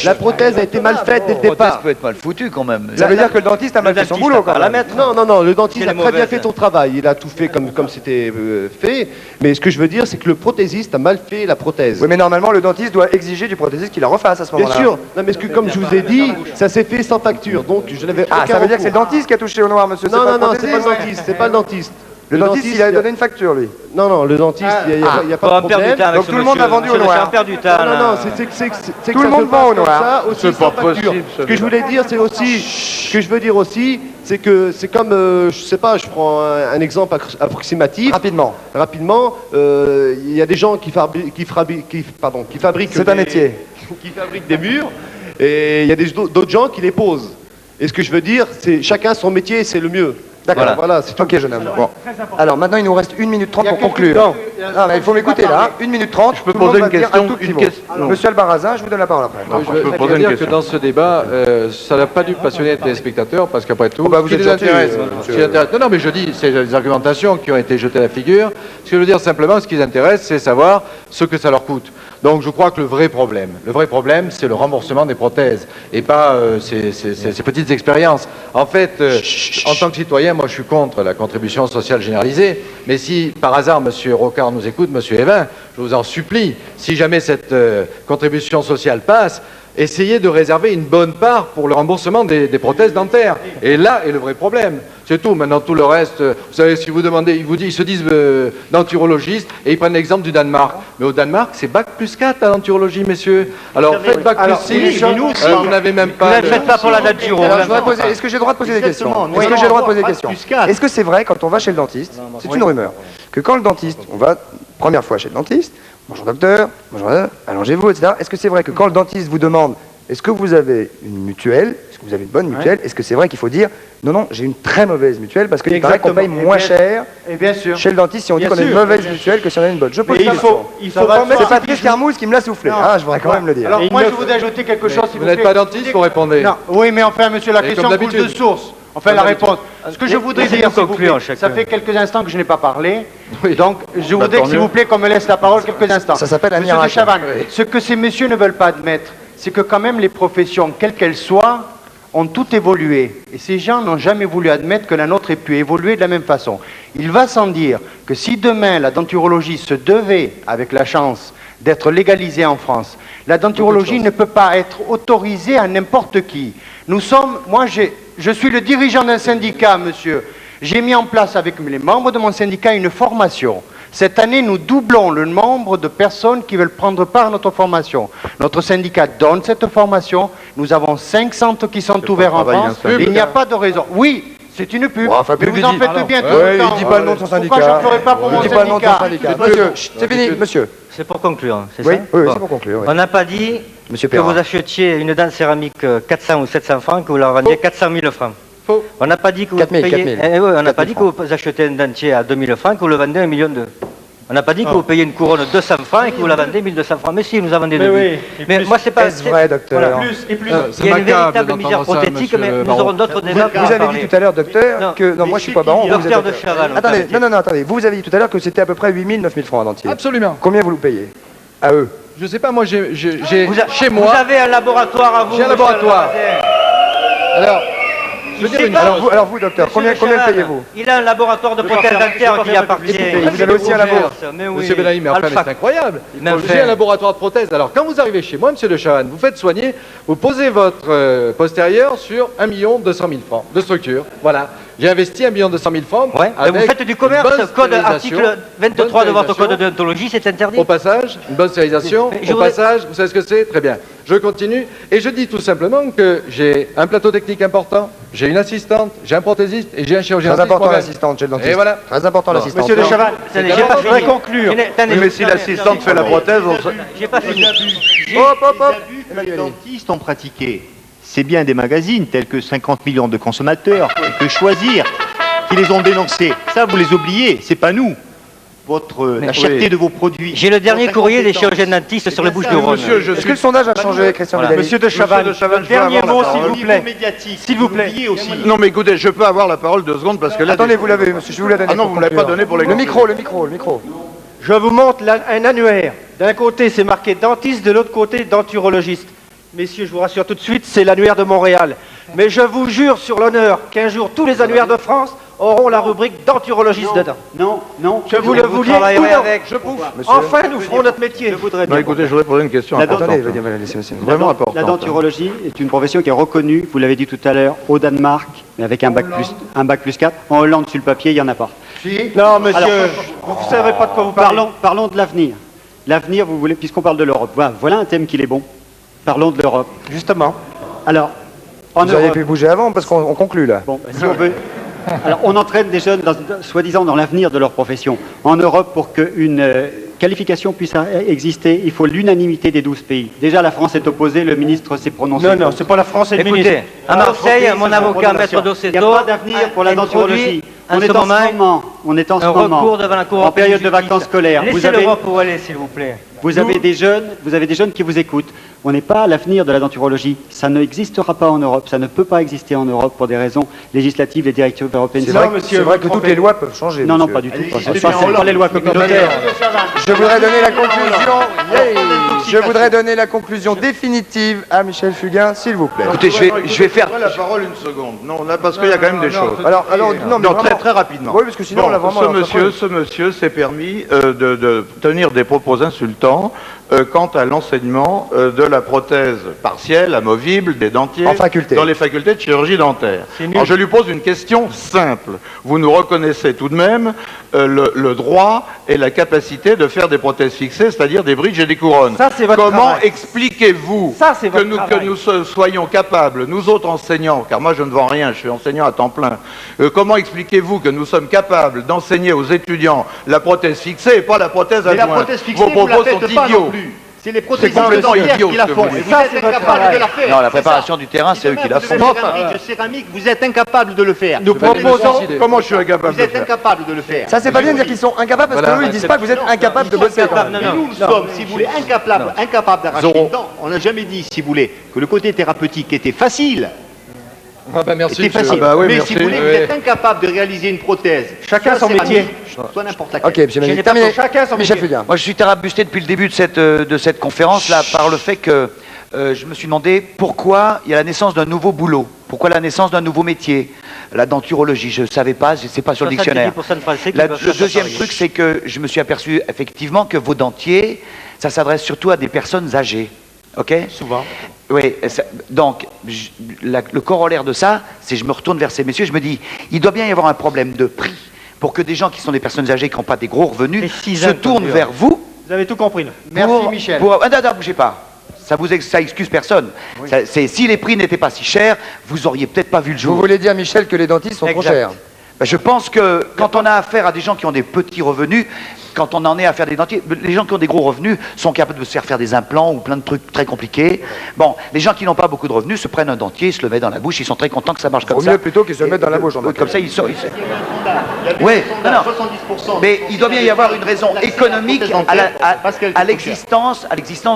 La prothèse a été mal faite dès le départ. La prothèse peut être mal foutue quand même. Ça veut dire que le dentiste a mal fait son boulot, quand même. Non, le dentiste a très bien fait son travail. Il a tout fait comme c'était fait. Mais ce que je veux dire, c'est que le prothésiste a mal fait la prothèse. Oui, mais normalement, le dentiste doit exiger du prothésiste qu'il la refasse à ce moment-là. Bien sûr. Non, mais comme je vous ai dit, ça s'est fait sans facture. Donc, je n'avais aucun ça veut dire que c'est le recours. dentiste qui a touché au noir, monsieur. Non, c'est pas le dentiste. C'est pas le dentiste. Le dentiste, il a donné une facture, lui. Non, le dentiste, il n'y a pas de problème. Donc tout le monde a vendu au noir. Non, c'est tout le monde vend au noir. C'est pas possible. Ce que je voulais dire, c'est aussi, ce que je veux dire aussi, c'est que c'est comme, je sais pas, je prends un exemple approximatif. Rapidement, il y a des gens qui fabriquent. C'est un métier. Qui fabriquent des murs, et il y a d'autres gens qui les posent. Et ce que je veux dire, c'est chacun son métier, c'est le mieux. D'accord, voilà, c'est ok, jeune homme. Bon. Alors maintenant, il nous reste 1 minute 30 pour conclure. Non, mais il faut m'écouter là, 1 minute 30. Je peux poser une question. Monsieur Albarazin, je vous donne la parole après. Je voudrais dire que dans ce débat, ça n'a pas dû passionner les téléspectateurs, parce qu'après tout, vous êtes gentil, monsieur. Non, mais je dis, c'est des argumentations qui ont été jetées à la figure. Ce que je veux dire simplement, ce qui les intéresse, c'est savoir ce que ça leur coûte. Donc je crois que le vrai problème, c'est le remboursement des prothèses et pas ces petites expériences. En fait, en tant que citoyen, moi je suis contre la contribution sociale généralisée, mais si par hasard M. Rocard nous écoute, M. Evin, je vous en supplie, si jamais cette contribution sociale passe, essayez de réserver une bonne part pour le remboursement des prothèses dentaires. Et là est le vrai problème. C'est tout. Maintenant, tout le reste, vous savez, si vous demandez, ils se disent denturologistes et ils prennent l'exemple du Danemark. Mais au Danemark, c'est Bac plus 4 à denturologie, messieurs. Alors faites Bac plus 6, vous n'avez même pas... Ne faites pas pour la denturo. Est-ce que j'ai le droit de poser des questions? Est-ce que j'ai le droit de poser des questions? Est-ce que c'est vrai, quand on va chez le dentiste, c'est une rumeur, que quand le dentiste, on va première fois chez le dentiste, bonjour docteur, bonjour, allongez-vous, etc. Est-ce que c'est vrai que quand le dentiste vous demande est-ce que vous avez une mutuelle, est-ce que vous avez une bonne mutuelle, est-ce que c'est vrai qu'il faut dire non, j'ai une très mauvaise mutuelle parce qu'il paraît qu'on paye moins cher chez le dentiste si on dit qu'on a une mauvaise mutuelle que si on a une bonne. Je pose la question. C'est Patrice Carmouze qui me l'a soufflé. Je voudrais quand même le dire. Alors moi je voudrais ajouter quelque chose. Vous n'êtes pas dentiste, vous répondez. Non, oui, mais enfin monsieur, la question coule de source. Enfin la réponse. Ce que je voudrais dire, ça fait quelques instants que je n'ai pas parlé, donc je voudrais que s'il vous plaît qu'on me laisse la parole quelques instants. Ça s'appelle un Monsieur de Chavannes, ce que ces messieurs ne veulent pas admettre, c'est que quand même les professions, quelles qu'elles soient, ont toutes évolué. Et ces gens n'ont jamais voulu admettre que la nôtre ait pu évoluer de la même façon. Il va sans dire que si demain la denturologie se devait, avec la chance, d'être légalisée en France, la denturologie ne peut pas être autorisée à n'importe qui. Nous sommes, je suis le dirigeant d'un syndicat, monsieur. J'ai mis en place avec les membres de mon syndicat une formation. Cette année, nous doublons le nombre de personnes qui veulent prendre part à notre formation. Notre syndicat donne cette formation. Nous avons 5 centres qui sont ouverts en France. Il n'y a pas de raison. Oui, c'est une pub. Mais vous en faites bien tout le temps. Il ne dit pas le nom de son syndicat. Pourquoi je ne le ferai pas pour mon syndicat? Monsieur, c'est fini, monsieur. C'est pour conclure, c'est ça? Oui, c'est pour conclure. On n'a pas dit que vous achetiez une dent céramique 400 ou 700 francs, que vous la vendiez 400 000 francs. On n'a pas dit que vous payez... on n'a pas dit que vous achetez un dentier à 2000 francs, que vous le vendez à 1,2 million. On n'a pas dit que vous payez une couronne de 200 francs et que vous la vendez 1200 francs. Mais si, nous avons des devis. Mais moi, c'est pas... Est-ce vrai, docteur? Il y a une véritable misère prothétique, mais nous aurons d'autres débats. Vous avez dit tout à l'heure, docteur, que... Non, moi, je ne suis pas baron. Docteur de Chavannes. Attendez, attendez. Vous avez dit tout à l'heure que c'était à peu près 8 000, 9 000 francs un dentier. Absolument. Combien vous le payez? À eux? Je sais pas, moi, j'ai chez moi... Vous avez un laboratoire à vous? J'ai un laboratoire. Alors... Alors vous, docteur, combien payez-vous? Il a un laboratoire de prothèses dentaires qui appartient. Vous avez aussi un laboratoire. Monsieur Belaïm, mais enfin, c'est incroyable. J'ai un laboratoire de prothèses. Alors, quand vous arrivez chez moi, monsieur de Chavannes, vous faites soigner, vous posez votre postérieur sur 1 200 000 francs de structure. Voilà. J'ai investi 1 200 000 francs. Avec vous faites du commerce, code article 23 de votre code de déontologie, c'est interdit. Au passage, une bonne stérilisation. Au passage, vous savez ce que c'est? Très bien. Je continue et je dis tout simplement que j'ai un plateau technique important, j'ai une assistante, j'ai un prothésiste et j'ai un chirurgien. Très important l'assistante chez le dentiste. Et voilà. Très important l'assistante. Monsieur de Chavannes, je voudrais conclure. Mais si l'assistante fait la prothèse, J'ai pas fini. Les dentistes ont pratiqué. C'est bien des magazines tels que 50 millions de consommateurs, que Choisir, qui les ont dénoncés. Ça, vous les oubliez, c'est pas nous. La cherté de vos produits. J'ai le dernier courrier des chirurgiens dentistes sur les Bouches-du-Rhône. Est-ce que le sondage a changé, Christian Bellamy? Monsieur de Chavannes, dernier mot, s'il vous plaît. S'il vous plaît. Non, mais écoutez, je peux avoir la parole 2 secondes parce que là... Attendez, vous l'avez, monsieur, je vous l'ai donné. Ah non, vous ne l'avez pas donné pour les... Le micro. Je vous montre un annuaire. D'un côté, c'est marqué dentiste, de l'autre côté, denturologiste. Messieurs, je vous rassure tout de suite, c'est l'annuaire de Montréal. Mais je vous jure sur l'honneur qu'un jour, tous les annuaires de France auront la rubrique denturologiste dedans. Non. Que vous le vouliez ou non, je bouffe. Enfin, nous ferons notre métier. Non, écoutez, je voudrais poser une question. Attendez, vraiment important. La denturologie est une profession qui est reconnue, vous l'avez dit tout à l'heure, au Danemark, mais avec un bac plus 4. En Hollande, sur le papier, il n'y en a pas. Non, monsieur, vous ne savez pas de quoi vous parlez. Parlons de l'avenir. L'avenir, vous voulez, puisqu'on parle de l'Europe. Voilà un thème qui est bon. Parlons de l'Europe. Justement. Alors, vous auriez pu bouger avant parce qu'on conclut là. Bon, si on veut. Alors, on entraîne des jeunes, soi-disant, dans l'avenir de leur profession en Europe pour qu'une qualification puisse exister, il faut l'unanimité des 12 pays. Déjà, la France est opposée, le ministre s'est prononcé. Non, c'est pas la France et le Écoutez, ministre. à Marseille, mon avocat, Maître Dossetto, Il n'y a pas d'avenir pour la denturologie. On est en ce moment recours devant la Cour en période de vacances scolaires. Laissez l'Europe où elle est, s'il vous plaît. Vous avez des jeunes qui vous écoutent. On n'est pas à l'avenir de la denturologie. Ça n'existera pas en Europe. Ça ne peut pas exister en Europe pour des raisons législatives. Les directives européennes. C'est vrai que toutes les lois peuvent changer. Non, monsieur. pas du tout. C'est pas les lois communautaires. Je voudrais donner la conclusion. Je voudrais donner la conclusion définitive à Michel Fugain, s'il vous plaît. Écoutez, je vais faire... la parole une seconde. Non, là, parce qu'il y a quand même des choses. Alors, non, mais très, très rapidement. Oui, parce que sinon, Bon, on l'a vraiment... ce monsieur s'est permis de tenir des propos insultants quant à l'enseignement de la prothèse partielle, amovible, des dentiers, en faculté, dans les facultés de chirurgie dentaire. Alors, je lui pose une question simple. Vous nous reconnaissez tout de même le droit et la capacité de faire des prothèses fixées, c'est-à-dire des bridges et des couronnes. Ça, c'est votre Comment travail. expliquez-vous que nous soyons capables, nous autres enseignants, car moi je ne vends rien, je suis enseignant à temps plein, comment expliquez-vous que nous sommes capables d'enseigner aux étudiants la prothèse fixée et pas la prothèse adjointe? La prothèse fixée, vos propos vous la sont faites pas idiots. non plus. C'est les prothésistes complètement dentaires idiot, qui la ce que font. vous Et dites. vous êtes incapables de la faire. Non, la c'est préparation ça. du terrain, c'est eux qui la font. Vous avez un bridge céramique, vous êtes incapable de le faire. Nous proposons... Comment je suis incapable Vous de le êtes faire? incapable de le faire. Ça, c'est pas bien de dire qu'ils sont incapables, parce que eux, ils disent pas que vous êtes incapables de bosser. quand même. Mais nous sommes, si vous voulez, incapables d'arracher une dent. On n'a jamais dit, si vous voulez, que le côté thérapeutique était facile. Ah bah merci, C'était monsieur. facile. Ah bah oui, mais merci. si vous voulez, vous Oui. êtes incapable de réaliser une prothèse. Chacun soit son métier. céramique, soit n'importe laquelle. Ok, monsieur Ménic, terminé. Michel Fugain. Moi, je suis térabusté depuis le début de cette conférence-là par le fait que je me suis demandé pourquoi il y a la naissance d'un nouveau boulot, pourquoi la naissance d'un nouveau métier. La denturologie, je ne savais pas, c'est pas sur le dictionnaire. 70% de Français qui Le peuvent faire deuxième pareil. truc, c'est que je me suis aperçu effectivement que vos dentiers, ça s'adresse surtout à des personnes âgées. Ok? Souvent. Oui, donc le corollaire de ça, c'est je me retourne vers ces messieurs, je me dis, il doit bien y avoir un problème de prix pour que des gens qui sont des personnes âgées, qui n'ont pas des gros revenus, se tournent vers vous. Vous avez tout compris là. Merci, Michel. Non, bougez pas. Ça excuse personne. Si les prix n'étaient pas si chers, vous auriez peut-être pas vu le jour. Vous voulez dire, Michel, que les dentistes sont trop Exact. chers? Ben, je pense que quand on a affaire à des gens qui ont des petits revenus, quand on en est à faire des dentiers, les gens qui ont des gros revenus sont capables de se faire des implants ou plein de trucs très compliqués. Bon, les gens qui n'ont pas beaucoup de revenus se prennent un dentier, se le mettent dans la bouche, ils sont très contents que ça marche comme Vaut ça. mieux plutôt qu'ils se le mettent dans la bouche. Comme ça, ils sont... Oui, mais il doit bien y avoir une raison économique à l'existence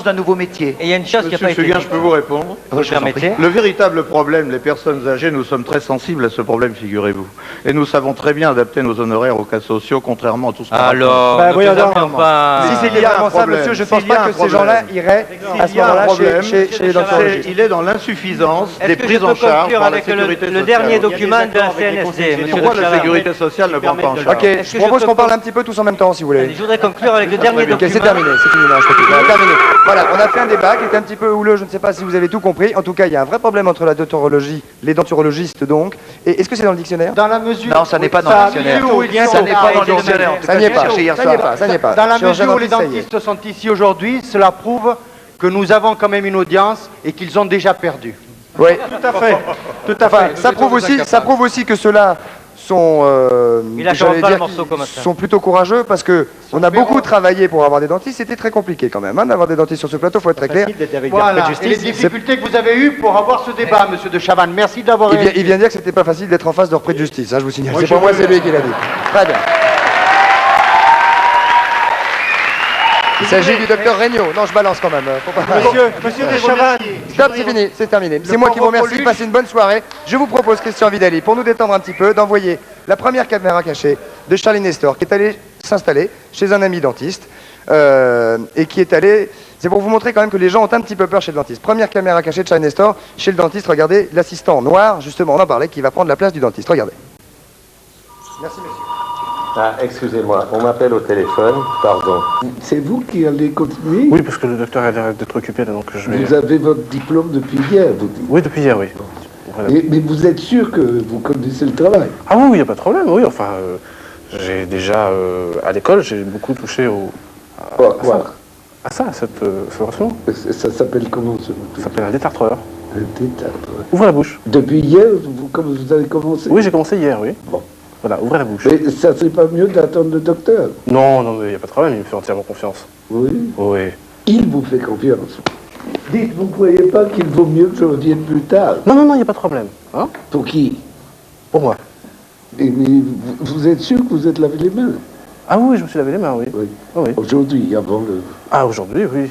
d'un nouveau métier. Et il y a une chose qui n'a pas été Fugain, dite. je peux vous répondre? Vous le permettez? Le véritable problème, les personnes âgées, nous sommes très sensibles à ce problème, figurez-vous. Et nous savons très bien adapter nos honoraires aux cas sociaux, contrairement à tout ce qu'on Alors, raconte. ne faisons pas... Si c'est vraiment ça, monsieur, je ne pense pas que ces gens-là iraient à ce moment-là chez les denturologistes. Il est dans l'insuffisance Est-ce des que je prises peux en charge conclure par la avec sécurité le sociale. dernier document de la CNSD, monsieur Pourquoi de la Chavannes? sécurité sociale ne prend pas en charge? Ok, je propose qu'on parle un petit peu tous en même temps, si vous voulez. Je voudrais conclure avec le dernier Ok, document. c'est terminé, c'est fini, là, je peux plus. Voilà, terminé. Voilà, on a fait un débat qui était un petit peu houleux, je ne sais pas si vous avez tout compris. En tout cas, il y a un vrai problème entre la denturologie, les denturologistes donc. Et est-ce que c'est dans le dictionnaire? Dans la mesure... Non, ça n'est pas dans le dictionnaire. Ça n'est pas dans le dictionnaire. Ça n'y est pas, ça n'y est pas. Dans la Chirurgien mesure où les dentiste, ça y est. dentistes sont ici aujourd'hui, cela prouve que nous avons quand même une audience et qu'ils ont déjà perdu. Oui. Tout à fait. Tout à Enfin, fait. ça prouve aussi que ceux-là sont, Il a j'allais pas le dire, morceau comme ça. sont plutôt courageux parce que on a beaucoup travaillé pour avoir des dentistes. C'était très compliqué quand même hein, d'avoir des dentistes sur ce plateau, faut être très clair. Voilà, et les difficultés que vous avez eues pour avoir ce débat, monsieur de Chavannes. Merci d'avoir... Il vient dire que c'était pas facile d'être en face de repris de justice, hein, je vous signale. C'est pas moi, c'est lui qui l'a dit. Très bien. Il s'agit du docteur Regnault. Non, je balance quand même. Faut pas... Monsieur de Chavannes. Stop, c'est fini, c'est terminé. C'est moi qui vous remercie, passez une bonne soirée. Je vous propose, Christian Vidali, pour nous détendre un petit peu, d'envoyer la première caméra cachée de Charlie Nestor, qui est allé s'installer chez un ami dentiste, et qui est allé... C'est pour vous montrer quand même que les gens ont un petit peu peur chez le dentiste. Première caméra cachée de Charlie Nestor, chez le dentiste, regardez, l'assistant noir, justement, on en parlait, qui va prendre la place du dentiste. Regardez. Merci, monsieur. Ah, excusez-moi, on m'appelle au téléphone, pardon. C'est vous qui allez continuer? Oui, parce que le docteur a l'air d'être occupé, donc je vais... Vous avez votre diplôme depuis hier, vous dites? Oui, depuis hier, oui. Voilà. Mais vous êtes sûr que vous connaissez le travail? Ah oui, il n'y a pas de problème, oui, enfin, j'ai déjà, à l'école, j'ai beaucoup touché à cette formation. Ça s'appelle comment, ce Ça s'appelle un détartreur. Un détartreur. Ouvre la bouche. Depuis hier, comme vous avez commencé? Oui, j'ai commencé hier, oui. Bon. Voilà, ouvrez la bouche. Mais ça serait pas mieux d'attendre le docteur? Non, non, mais il n'y a pas de problème, il me fait entièrement confiance. Oui. Oui. Il vous fait confiance. Dites, vous ne croyez pas qu'il vaut mieux que je revienne plus tard? Non, non, non, il n'y a pas de problème. Hein? Pour qui? Pour moi. Mais vous êtes sûr que vous êtes lavé les mains? Ah oui, je me suis lavé les mains, oui. Oui. Oh, oui. Aujourd'hui, avant le... Ah, aujourd'hui, oui.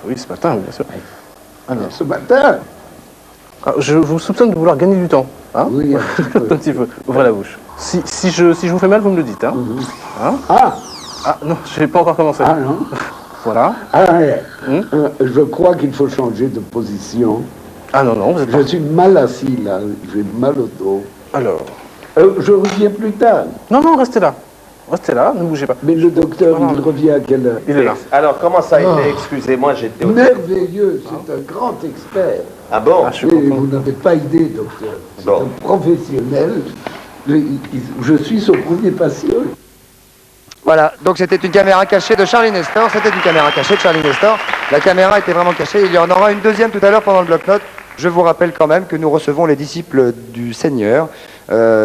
Oui, ce matin, bien sûr. Alors. Ce matin? Ah, je vous soupçonne de vouloir gagner du temps. Hein? Oui, un petit peu. Ouvrez la bouche. Si je vous fais mal, vous me le dites. Hein? Hein? Ah, non, je n'ai pas encore commencé. Ah non. Voilà. Je crois qu'il faut changer de position. Ah non, non, vous êtes Je suis mal assis là, j'ai mal au dos. Alors. Je reviens plus tard. Non, non, restez là. Restez là, ne bougez pas. Mais le docteur, il revient à quelle heure? Il est là. Alors, comment ça a été? Excusez-moi, j'étais au... Merveilleux, c'est un grand expert. Ah bon? Vous n'avez pas idée, docteur. C'est un professionnel. Je suis son premier patient. Voilà, donc c'était une caméra cachée de Charlie Nestor, La caméra était vraiment cachée, il y en aura une deuxième tout à l'heure pendant le bloc-notes. Je vous rappelle quand même que nous recevons les disciples du Seigneur,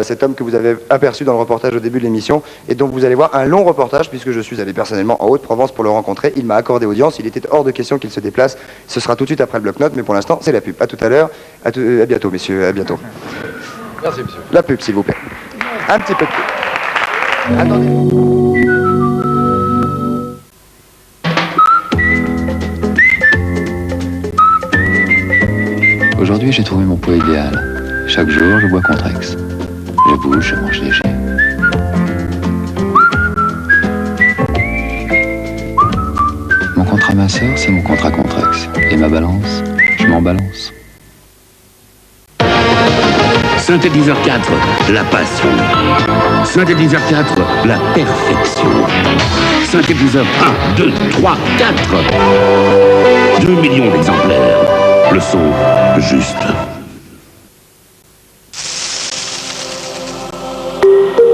cet homme que vous avez aperçu dans le reportage au début de l'émission, et dont vous allez voir un long reportage, puisque je suis allé personnellement en Haute-Provence pour le rencontrer. Il m'a accordé audience, il était hors de question qu'il se déplace. Ce sera tout de suite après le bloc-notes, mais pour l'instant, c'est la pub. À tout à l'heure, à bientôt, messieurs, à bientôt. Merci, monsieur. La pub, s'il vous plaît. Un petit peu de pub. Attendez. Aujourd'hui, j'ai trouvé mon poids idéal. Chaque jour, je bois Contrex. Je bouge, je mange léger. Mon contrat minceur, c'est mon contrat Contrex. Et ma balance, je m'en balance. Synthétiseur 4, la passion. Synthétiseur 4, la perfection. Synthétiseur 1, 2, 3, 4. 2 millions d'exemplaires. Le son juste.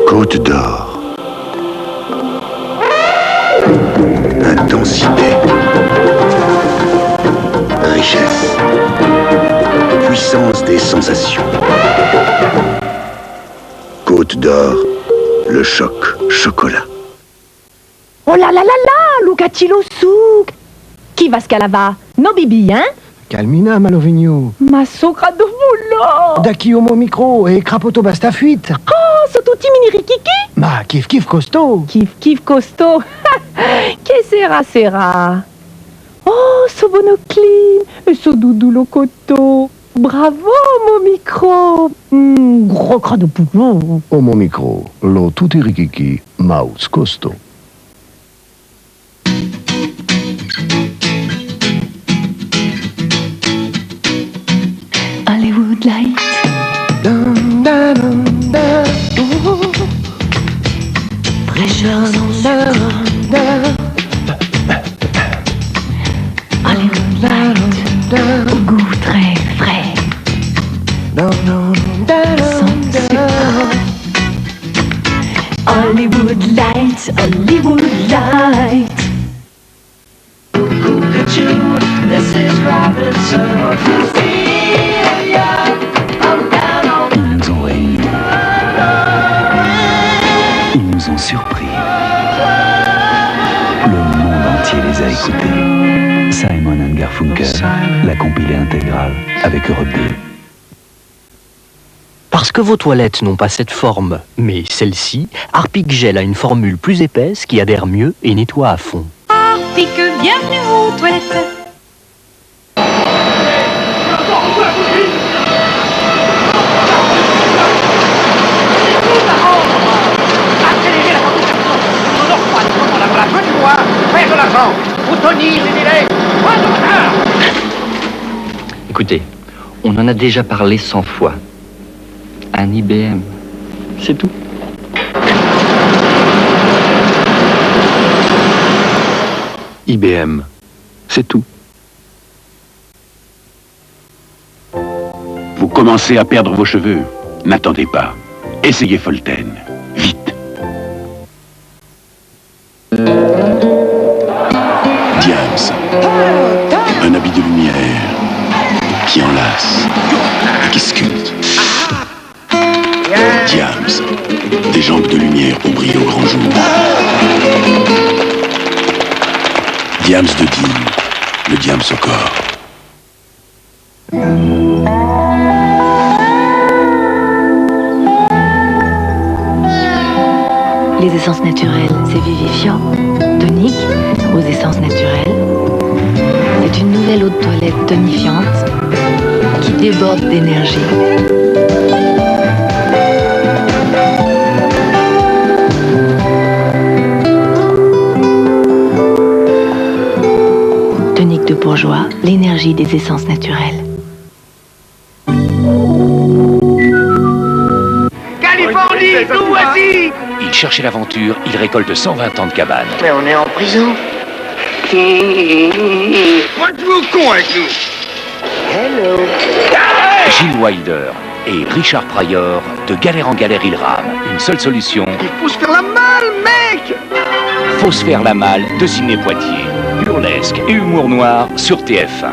Côte d'Or. Intensité. Richesse. Puissance des sensations. Côte d'Or, le choc chocolat. Oh là là là là, Lucatilo Souk. Chi va scalava? No bibi, hein? Calmina, Malovigno. Ma socra de moula. Da chi homo micro e crapoto basta fuite. Oh, so tutti mini rikiki? Ma kif costaud. Kif costaud. Che sera? Oh, so bonocline. E so doudou locoto. Bravo, mon micro. Gros cras de poulon. Homo micro, lo tutti rikiki, maus costaud. Hollywood light. Fraîcheur Hollywood light. Au goût très frais. Hollywood light, Hollywood light. This is Robinson. Ils nous ont réunis. Ils nous ont surpris. Le monde entier les a écoutés. Simon & Garfunkel, la compilée intégrale avec Europe 2. Parce que vos toilettes n'ont pas cette forme, mais celle-ci, Harpic Gel a une formule plus épaisse qui adhère mieux et nettoie à fond. Harpic, bienvenue aux toilettes. Écoutez, on en a déjà parlé 100 fois. Un IBM, c'est tout. IBM, c'est tout. Vous commencez à perdre vos cheveux. N'attendez pas. Essayez Folten. Vite. Diams. Un habit de lumière qui enlace et qui sculpte. Diams. Des ses jambes de lumière pour briller au grand jour. Diams de Dean, le Diams au corps. Les essences naturelles, c'est vivifiant, tonique, aux essences naturelles. C'est une nouvelle eau de toilette tonifiante qui déborde d'énergie. Tonique de bourgeois, l'énergie des essences naturelles. Californie, nous voici! Il cherchait l'aventure, il récolte 120 ans de cabane. Mais on est en prison. Moi, tu es au con avec nous. Hello. Gilles Wilder et Richard Pryor, de galère en galère, ils rament. Une seule solution, Il faut se faire la malle, mec! faut se faire la malle de Sidney Poitier. Burlesque et humour noir sur TF1.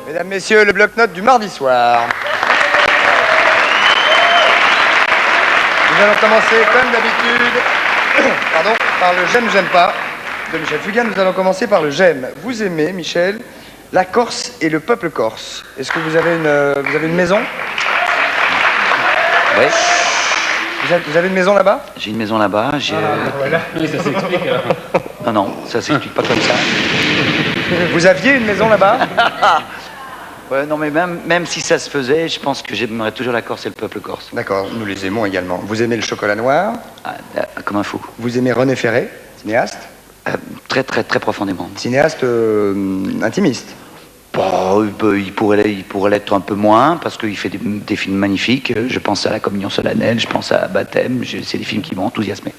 Mesdames, Messieurs, le bloc-notes du mardi soir. Nous allons commencer, comme d'habitude, pardon, par le j'aime, j'aime pas de Michel Fugain. Nous allons commencer par le j'aime. Vous aimez, Michel, la Corse et le peuple corse. Est-ce que vous avez une maison? Oui. Vous avez une maison là-bas? J'ai une maison là-bas. Voilà. Oui, ça s'explique alors. Non, ça s'explique pas comme ça. Vous aviez une maison là-bas? Ouais, non, mais même si ça se faisait, je pense que j'aimerais toujours la Corse et le peuple corse. D'accord, nous les aimons également. Vous aimez le chocolat noir? Comme un fou. Vous aimez René Ferré, cinéaste? Très, très, très profondément. Cinéaste intimiste? Il pourrait l'être un peu moins, parce qu'il fait des films magnifiques. Je pense à La Communion solennelle, je pense à Baptême. C'est des films qui m'ont enthousiasmé.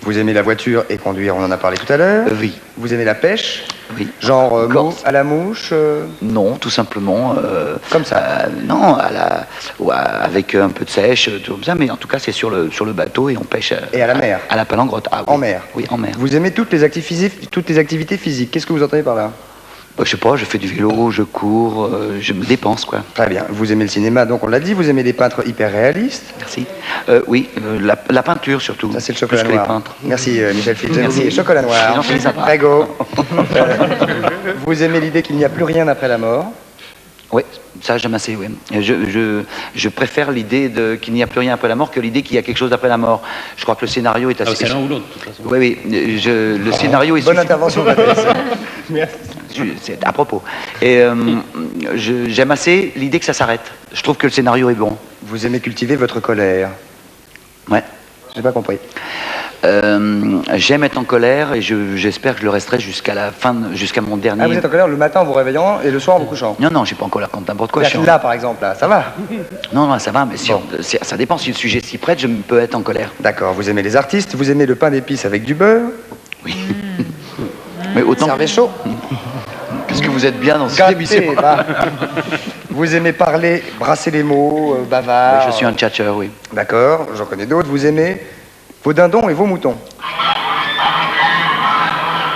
Vous aimez la voiture et conduire, on en a parlé tout à l'heure? Oui. Vous aimez la pêche? Oui. Genre à la mouche? Non, tout simplement. Comme ça? Non, avec un peu de sèche, tout comme ça, mais en tout cas, c'est sur le bateau et on pêche. Et à la mer? À la palangrotte. Ah, oui. En mer? Oui, en mer. Vous aimez toutes les activités physiques. Qu'est-ce que vous entendez par là? Je sais pas, je fais du vélo, je cours, je me dépense, quoi. Très bien. Vous aimez le cinéma, donc on l'a dit. Vous aimez les peintres hyper réalistes? Merci. Oui, la peinture surtout. Ça, c'est le chocolat plus que noir. les peintres. Merci, Michel Fitz. Merci. Merci. Chocolat noir. C'est gentil, ça va. Prego. Vous aimez l'idée qu'il n'y a plus rien après la mort? Oui, ça j'aime assez, oui. Je préfère l'idée qu'il n'y a plus rien après la mort que l'idée qu'il y a quelque chose après la mort. Je crois que le scénario est assez... c'est l'un ou l'autre, de toute façon. Oui, le scénario est... Bonne intervention, Patrice. Merci. C'est à propos. Et j'aime assez l'idée que ça s'arrête. Je trouve que le scénario est bon. Vous aimez cultiver votre colère? Ouais. J'ai pas compris. J'aime être en colère et j'espère que je le resterai jusqu'à la fin, jusqu'à mon dernier... Ah, vous êtes en colère le matin en vous réveillant et le soir en vous couchant? Non, je suis pas en colère contre n'importe quoi. Là, par exemple, là, ça va? Non, ça va, mais ça dépend. Si le sujet s'y prête, je peux être en colère. D'accord. Vous aimez les artistes? Vous aimez le pain d'épices avec du beurre? Oui. Mais autant... Servez chaud. Qu'est-ce que vous êtes bien dans cette émission. Vous aimez parler, brasser les mots, bavard? Oui, je suis un tchatcheur, oui. D'accord, j'en connais d'autres. Vous aimez vos dindons et vos moutons?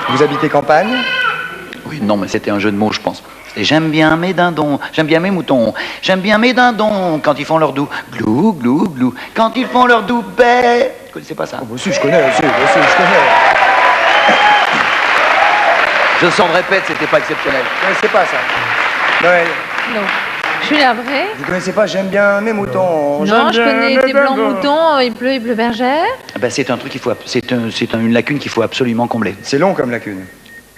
Vous habitez campagne? Oui, non, mais c'était un jeu de mots, je pense. Et j'aime bien mes dindons, j'aime bien mes moutons, j'aime bien mes dindons quand ils font leur doux glou, glou, glou, quand ils font leur doux bé. Vous connaissez pas ça? Oh, si, je connais, je connais. Je sens le répète, c'était pas exceptionnel. Vous connaissez pas ça? Noël? Non. Je suis navrée. Vous connaissez pas J'aime bien mes moutons? Non, je connais tes blancs moutons, et bleu bergère. Ben, c'est un truc qu'il faut, une lacune qu'il faut absolument combler. C'est long comme lacune.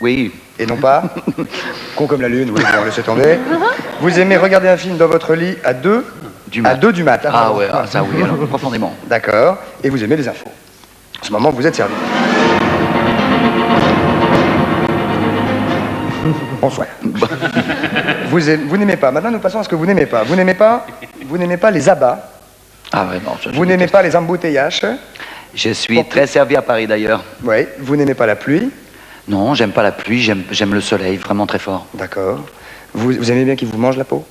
Oui. Et non pas con comme la lune, oui, bon, laissez tomber. Vous aimez regarder un film dans votre lit à 2 du mat? Ah ouais, ça oui, alors, profondément. D'accord. Et vous aimez les infos. En ce moment, vous êtes servi. Bonsoir. Vous n'aimez pas. Maintenant, nous passons à ce que vous n'aimez pas. Vous n'aimez pas les abats. Ah ouais, non. Vous n'aimez pas les embouteillages. Je suis très servi à Paris d'ailleurs. Oui. Vous n'aimez pas la pluie. Non, j'aime pas la pluie, j'aime le soleil, vraiment très fort. D'accord. Vous aimez bien qu'ils vous mangent la peau?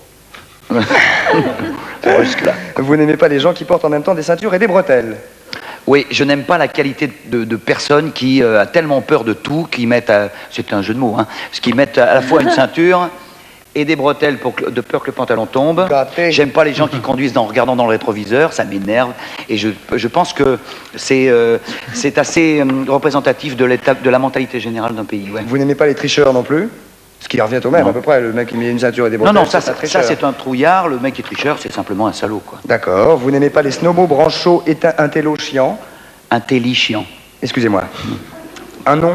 Jusque-là. Vous n'aimez pas les gens qui portent en même temps des ceintures et des bretelles? Oui, je n'aime pas la qualité de personnes qui a tellement peur de tout, qui mettent, c'est un jeu de mots, hein, qui mettent à la fois une ceinture et des bretelles de peur que le pantalon tombe. J'aime pas les gens qui conduisent en regardant dans le rétroviseur, ça m'énerve. Et je pense que c'est assez représentatif de la mentalité générale d'un pays. Ouais. Vous n'aimez pas les tricheurs non plus? Ce qui revient au même, à peu près. Le mec qui met une ceinture et des bretelles. Non, ça c'est un trouillard. Le mec qui est tricheur, c'est simplement un salaud, quoi. D'accord. Vous n'aimez pas les snobos, branchos, intello chiants? Intelligent. Excusez-moi. Un nom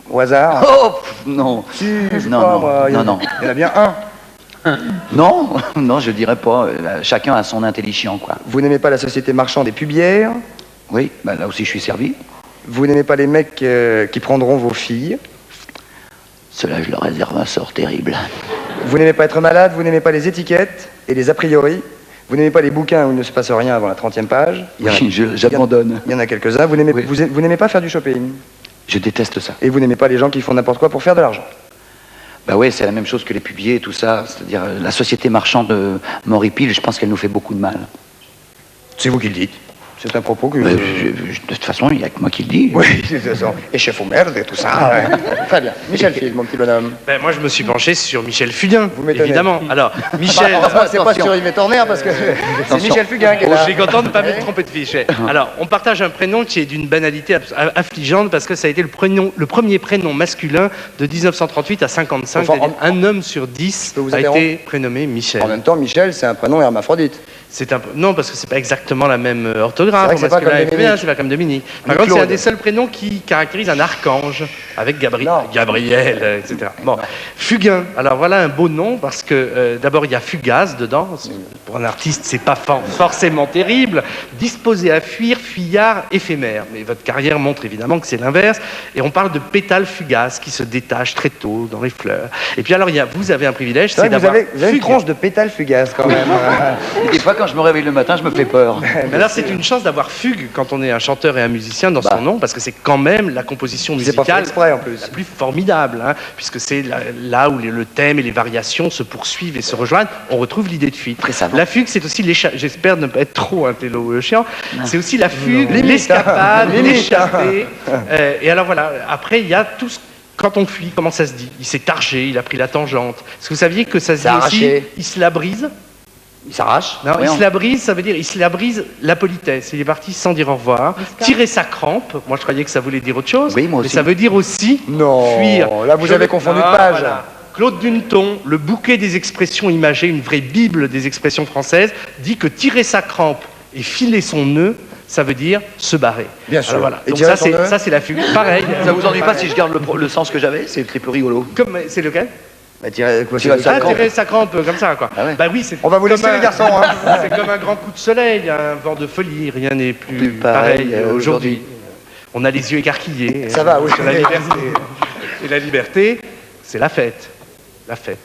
au hasard? Oh non. Si, non. Il y en a bien un. Non, je dirais pas. Chacun a son intelligent, quoi. Vous n'aimez pas la société marchande des pubières? Oui, là aussi je suis servi. Vous n'aimez pas les mecs qui prendront vos filles? Cela, je leur réserve un sort terrible. Vous n'aimez pas être malade, vous n'aimez pas les étiquettes et les a priori, vous n'aimez pas les bouquins où il ne se passe rien avant la 30e page. J'abandonne. Il y en a quelques-uns. Vous n'aimez pas faire du shopping? Je déteste ça. Et vous n'aimez pas les gens qui font n'importe quoi pour faire de l'argent? Bah ouais, c'est la même chose que les pubiers et tout ça. C'est-à-dire, la société marchande m'horripile, je pense qu'elle nous fait beaucoup de mal. C'est vous qui le dites. C'est un propos que... de toute façon, il n'y a que moi qui le dis. Oui, de toute façon. Et chef au merde et tout ça. Très bien. Michel Field, mon petit bonhomme. Ben, moi, je me suis penché sur Michel Fugain, vous m'étonnez. évidemment. Alors, Michel... c'est pas sur Yves Torner, parce que c'est Michel Fugain qui est là. Je suis content de ne pas me tromper de fiche. Alors, on partage un prénom qui est d'une banalité affligeante, parce que ça a été le premier prénom masculin de 1938 à 55. C'est-à-dire un homme sur 10 a été prénommé Michel. En même temps, Michel, c'est un prénom hermaphrodite. Non, parce que c'est pas exactement la même orthographe. C'est pas comme Dominique. Par contre, c'est un des seuls prénoms qui caractérise un archange, avec Gabriel, etc. Bon, Fugain. Alors voilà un beau nom, parce que d'abord il y a fugace dedans. Pour un artiste, c'est pas forcément terrible. Disposé à fuir, fuyard, éphémère. Mais votre carrière montre évidemment que c'est l'inverse. Et on parle de pétales fugaces qui se détachent très tôt dans les fleurs. Et puis alors, vous avez un privilège, c'est d'avoir... Vous avez une tranche de pétales fugaces quand même. Des fois, quand je me réveille le matin, je me fais peur. Mais alors, c'est une chance d'avoir fugue quand on est un chanteur et un musicien dans son nom, parce que c'est quand même la composition musicale en plus. la plus formidable, hein, puisque c'est là où le thème et les variations se poursuivent et se rejoignent. On retrouve l'idée de fuite. La fugue, c'est aussi j'espère ne pas être trop intello chiant, c'est aussi la fugue, l'escapade, l'échappée. Et alors voilà, après, il y a tout ce... Quand on fuit, comment ça se dit? Il s'est targé, il a pris la tangente. Est-ce que vous saviez que ça se dit aussi, il se la brise? Il s'arrache? Non, il se la brise, ça veut dire il se la brise la politesse. Il est parti sans dire au revoir. Tirer sa crampe, moi je croyais que ça voulait dire autre chose. Oui, moi aussi. Mais ça veut dire aussi fuir. Là, vous avez confondu de page. Voilà. Claude Duneton, le bouquet des expressions imagées, une vraie bible des expressions françaises, dit que tirer sa crampe et filer son nœud, ça veut dire se barrer. Bien sûr. Alors, voilà. Et donc ça c'est la fugue. Pareil. Ça vous ennuie pas si je garde le sens que j'avais? C'est très peu rigolo. C'est lequel? Tirer sa crampe comme ça, quoi. Ah ouais. Bah oui, c'est. On va vous laisser les garçons. C'est comme un grand coup de soleil, un vent de folie. Rien n'est plus pareil aujourd'hui. On a les yeux écarquillés. Ça va, oui. La liberté. Et la liberté, c'est la fête. La fête.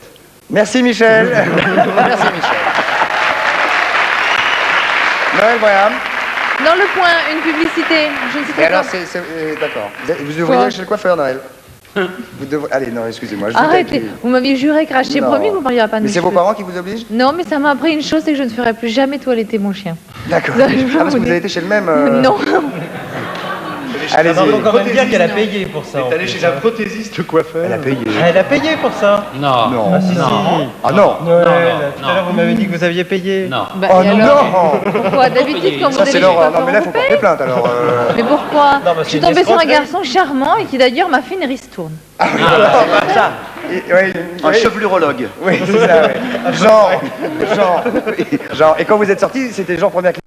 Merci Michel. Merci Michel. Noël Braham. Dans le point, une publicité. Je ne sais pas. Et alors, d'accord. Vous devriez chez le coiffeur, Noël. Allez, non, excusez-moi. Arrêtez, vous m'aviez juré, craché, promis que vous ne parliez pas de Mais c'est vos parents qui vous obligent? Non, mais ça m'a appris une chose, c'est que je ne ferai plus jamais toiletter mon chien. D'accord. Ah, parce que vous avez été chez le même... Non. Allez-y. On quand même dire qu'elle a payé pour ça. Elle est allée chez un prothésiste coiffeur. Elle a payé. Elle a payé pour ça? Non. Non. Ah non. Tout à l'heure, vous m'avez dit que vous aviez payé. Non. Bah, Oh non. Pourquoi? D'habitude, quand vous Ça, c'est avez l'horreur. Non, mais là, il faut porter plainte, alors. Mais pourquoi? Je suis tombée sur un garçon charmant et qui d'ailleurs m'a fait une ristourne. Ça. Un chevelurologue. Oui, c'est ça, oui. Genre. Et quand vous êtes sorti, c'était genre première classe.